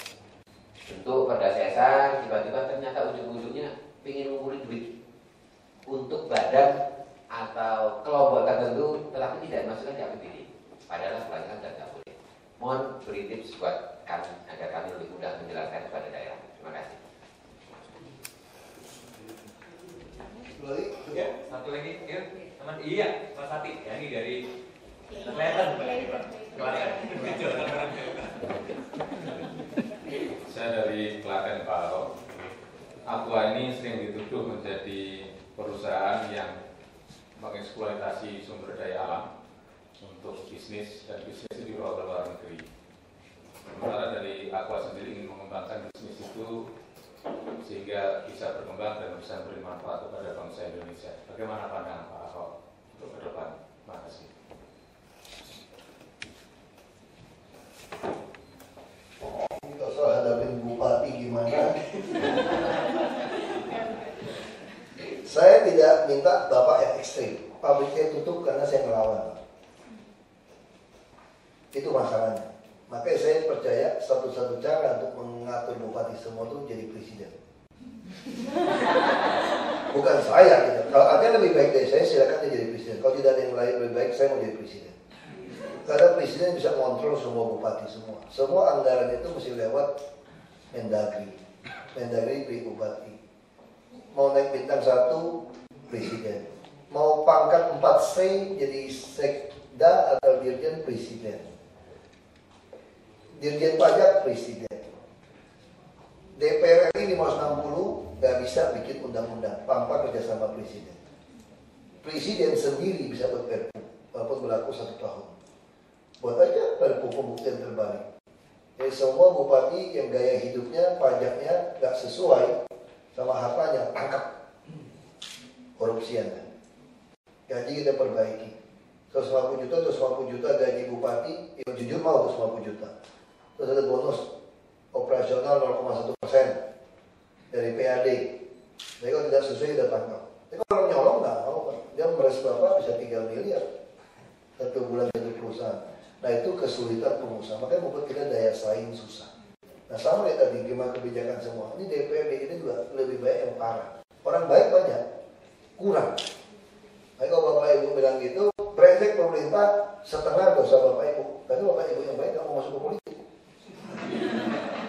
Bentuk pada sesar, tiba-tiba ternyata ujung-ujungnya ingin ngumpulin duit untuk badan atau kelompok tertentu, tetapi tidak dimasukkan di APBD. Padahal kebanyakan tidak boleh. Mohon beri tips buat kami agar kami lebih mudah menjelaskan kepada daerah. Terima kasih. Ya, satu lagi, yuk, teman. Iya, Mas Sati. Ya, ini dari kelihatan. Saya dari Klaten, Pak Ahok. Aqua ini sering dituduh menjadi perusahaan yang mengeksploitasi sumber daya alam untuk bisnis, dan bisnis itu dibawa ke luar negeri. Sementara dari Aqua sendiri ingin mengembangkan bisnis itu sehingga bisa berkembang dan bisa memberi manfaat kepada bangsa Indonesia. Bagaimana pandangan Pak Ahok untuk ke depan? Terima kasih. Kalau soal hadapin bupati gimana? Saya tidak minta Bapak yang ekstrim. Pabriknya tutup karena saya ngelawan. Itu masalahnya. Makanya saya percaya satu-satu cara untuk mengatur bupati semua itu jadi presiden. Bukan saya gitu. Kalau ada yang lebih baik dari saya, silakan dia jadi presiden. Kalau tidak ada yang lain lebih baik, saya mau jadi presiden. Karena presiden bisa kontrol semua bupati semua. Semua anggaran itu mesti lewat Mendagri. Mendagri beri bupati. Mau naik bintang 1, presiden. Mau pangkat 4C jadi sekda atau dirjen, presiden. Dirjen pajak, presiden. DPR RI 560 nggak bisa bikin undang-undang tanpa kerjasama presiden. Presiden sendiri bisa buat perpu, walaupun berlaku 1 tahun. Buat aja perpu pembuktian terbalik. Jadi semua bupati yang gaya hidupnya, pajaknya nggak sesuai sama hartanya, tangkap. Korupsian kan. Gaji kita perbaiki. 150 juta gaji bupati, yang jujur mau 150 juta. Terus ada bonus operasional 0,1% dari PAD. Jadi kalau tidak sesuai kita tangkap. Tapi kalau nyolong nggak mau kan. Dia meres Bapak bisa 3 miliar 1 bulan jadi perusahaan. Nah itu kesulitan pengusaha. Makanya membuat kita daya saing susah. Nah sama kayak tadi gimana kebijakan semua. Ini DPRD ini juga lebih baik yang parah. Orang baik banyak, kurang. Nah kalau Bapak Ibu bilang gitu, brengsek pemerintah setengah dosa Bapak Ibu. Karena Bapak Ibu yang baik nggak mau masuk ke politik.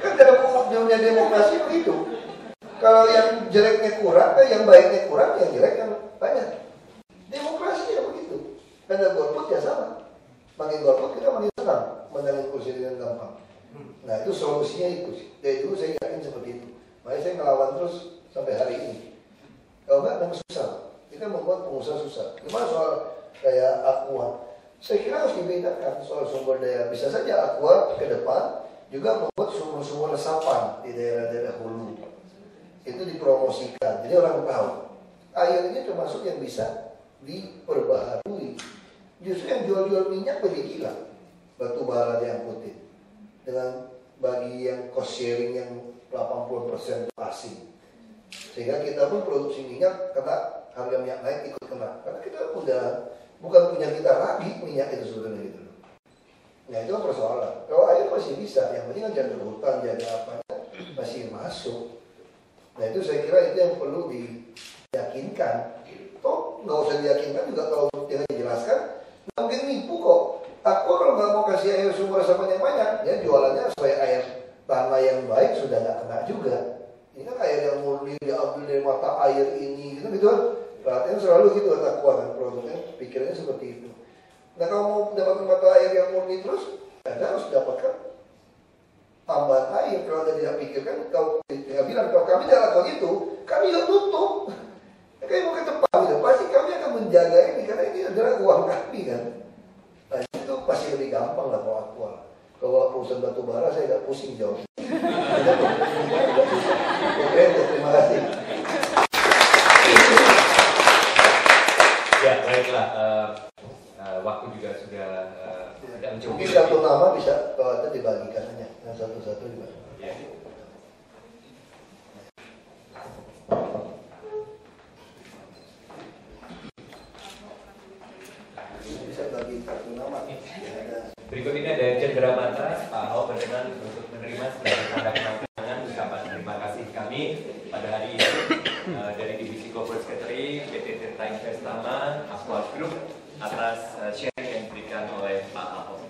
Kan dalam dunia demokrasi begitu. Kalau yang jeleknya kurang, yang baiknya kurang, yang jelek yang banyak. Demokrasi ya begitu. Karena golput ya sama. Makin golput kita makin senang menangin kursi dengan gampang. Nah itu solusinya itu. Dari dulu saya yakin seperti itu. Makanya saya ngelawan terus sampai hari ini. Kalau enggak memang susah. Kita membuat pengusaha susah. Gimana soal kayak Aqua? Saya kira harus dibedakan soal sumber daya. Bisa saja Aqua ke depan juga membuat sumur-sumur resapan di daerah-daerah hulu. Itu dipromosikan, jadi orang tahu. Air ini termasuk yang bisa diperbaharui. Justru yang jual-jual minyak lebih gila. Batu bara diangkutin. Dengan bagi yang cost sharing yang 80% asing. Sehingga kita pun produksi minyak kena harga minyak naik ikut kena. Karena kita udah bukan punya kita lagi minyak itu sebenarnya gitu. Nah itu kan persoalan. Kalau air masih bisa, yang penting kan jaga hutan, jaga apa masih masuk. Nah itu saya kira itu yang perlu diyakinkan. Toh nggak usah diyakinkan juga kalau dia jelaskan, nggak mungkin nipu kok. Aku kalau nggak mau kasih air sumber resapan yang banyak, ya jualannya supaya air tanah yang baik sudah nggak kena juga. Ini kan air yang murni diambil dari mata air ini, gitu kan? Perhatian selalu gitu kata kan produknya, pikirannya seperti itu. Nah kalau mau mendapatkan mata air yang murni terus, Anda harus dapatkan tambahan air. Kalau Anda tidak pikirkan, kalau tidak bilang kalau kami tidak lakukan itu, kami tidak tutup. Kami mau ke tempat itu, pasti kami akan menjaga ini karena ini adalah uang kami kan. Nah itu pasti lebih gampang lah kalau Aqua. Kalau perusahaan batu bara saya tidak pusing jawab. Oke, terima kasih. Ya baiklah. Waktu juga sudah tidak mencukupi. Mungkin satu nama bisa kalau ada dibagikan aja, yang satu-satu juga. Ya. Bisa bagi satu nama. Berikut ini ada Cendera Mata, Pak Ahok berkenan untuk menerima sebagai tanda kenangan bersama Aqua Group atas sharing yang diberikan oleh Pak Ahok.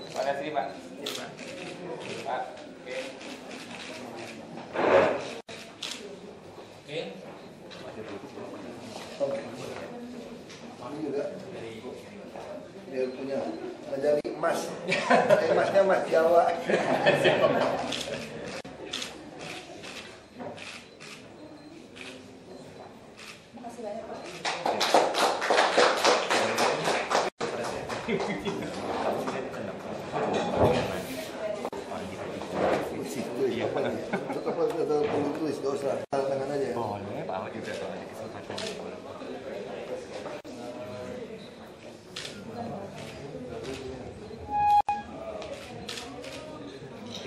Pak Nasri, Pak. Pak. Oke. Ini juga dia punya medali emas. Emasnya emas Jawa. Makasih banyak, Pak. Tetap perlu tulis, gak usah tangan aja. Boleh, Pak Ahok juga kalau ada kesempatan.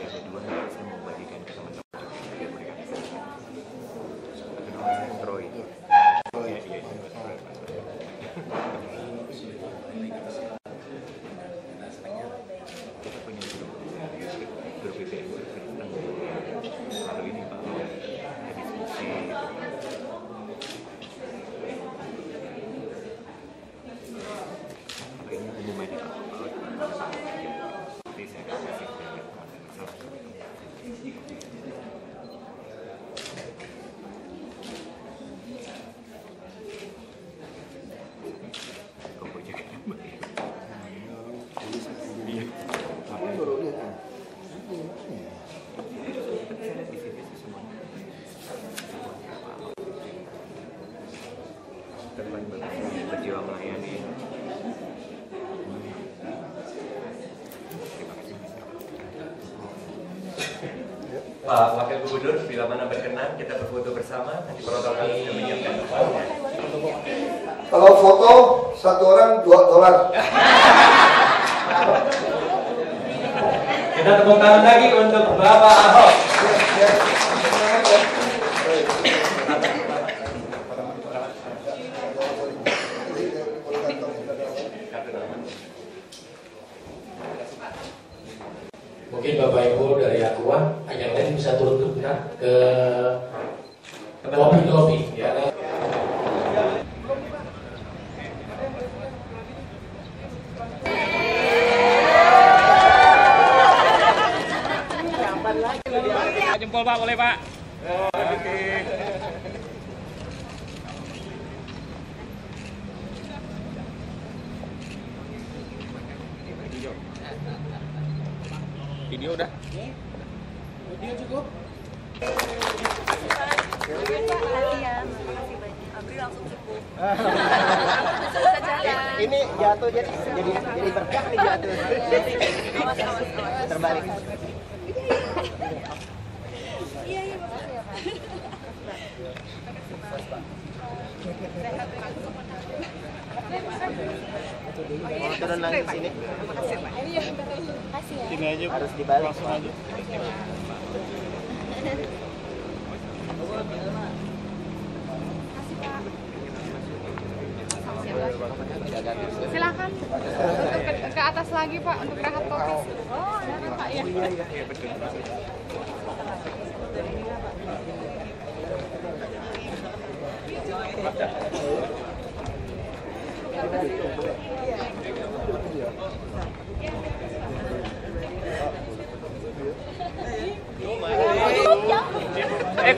Ada dua yang saya mau bagikan ke teman-teman biar mereka bisa. Kedua saya Troy. Iya. Kita punya grup BBM lalu ini Pak ada diskusi ini pengumuman di Pak nanti saya akan kasih ke teman berjiwa melayani. Pak Wakil Gubernur, bila mana berkenan kita berfoto bersama, nanti protokol sudah menyiapkan tempatnya. Kalau foto satu orang $2. Kita tepuk tangan lagi untuk Bapak Ahok. Mungkin Bapak Ibu dari Aqua, yang lain bisa turun ke lobi ya. Jempol Pak, boleh Pak. Video udah. Video cukup. Ini jatuh jadi berkah nih jatuh. Terbalik. Iya, makasih ya, Pak. Mau turun lagi sini. Sini aja. Harus dibalik. Silakan untuk ke atas lagi Pak untuk rehat kopi. Oh, ada Pak ya. Iya betul.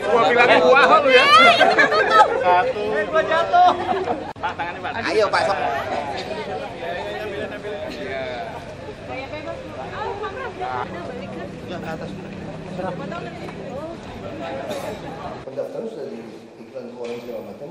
Gua bilangin gua lu ya. Satu. Gua jatuh. Pak, tangannya Pak. Ayo Pak Sok. Ya, ke atas. Pendaftaran sudah di iklan ke orang segala macam.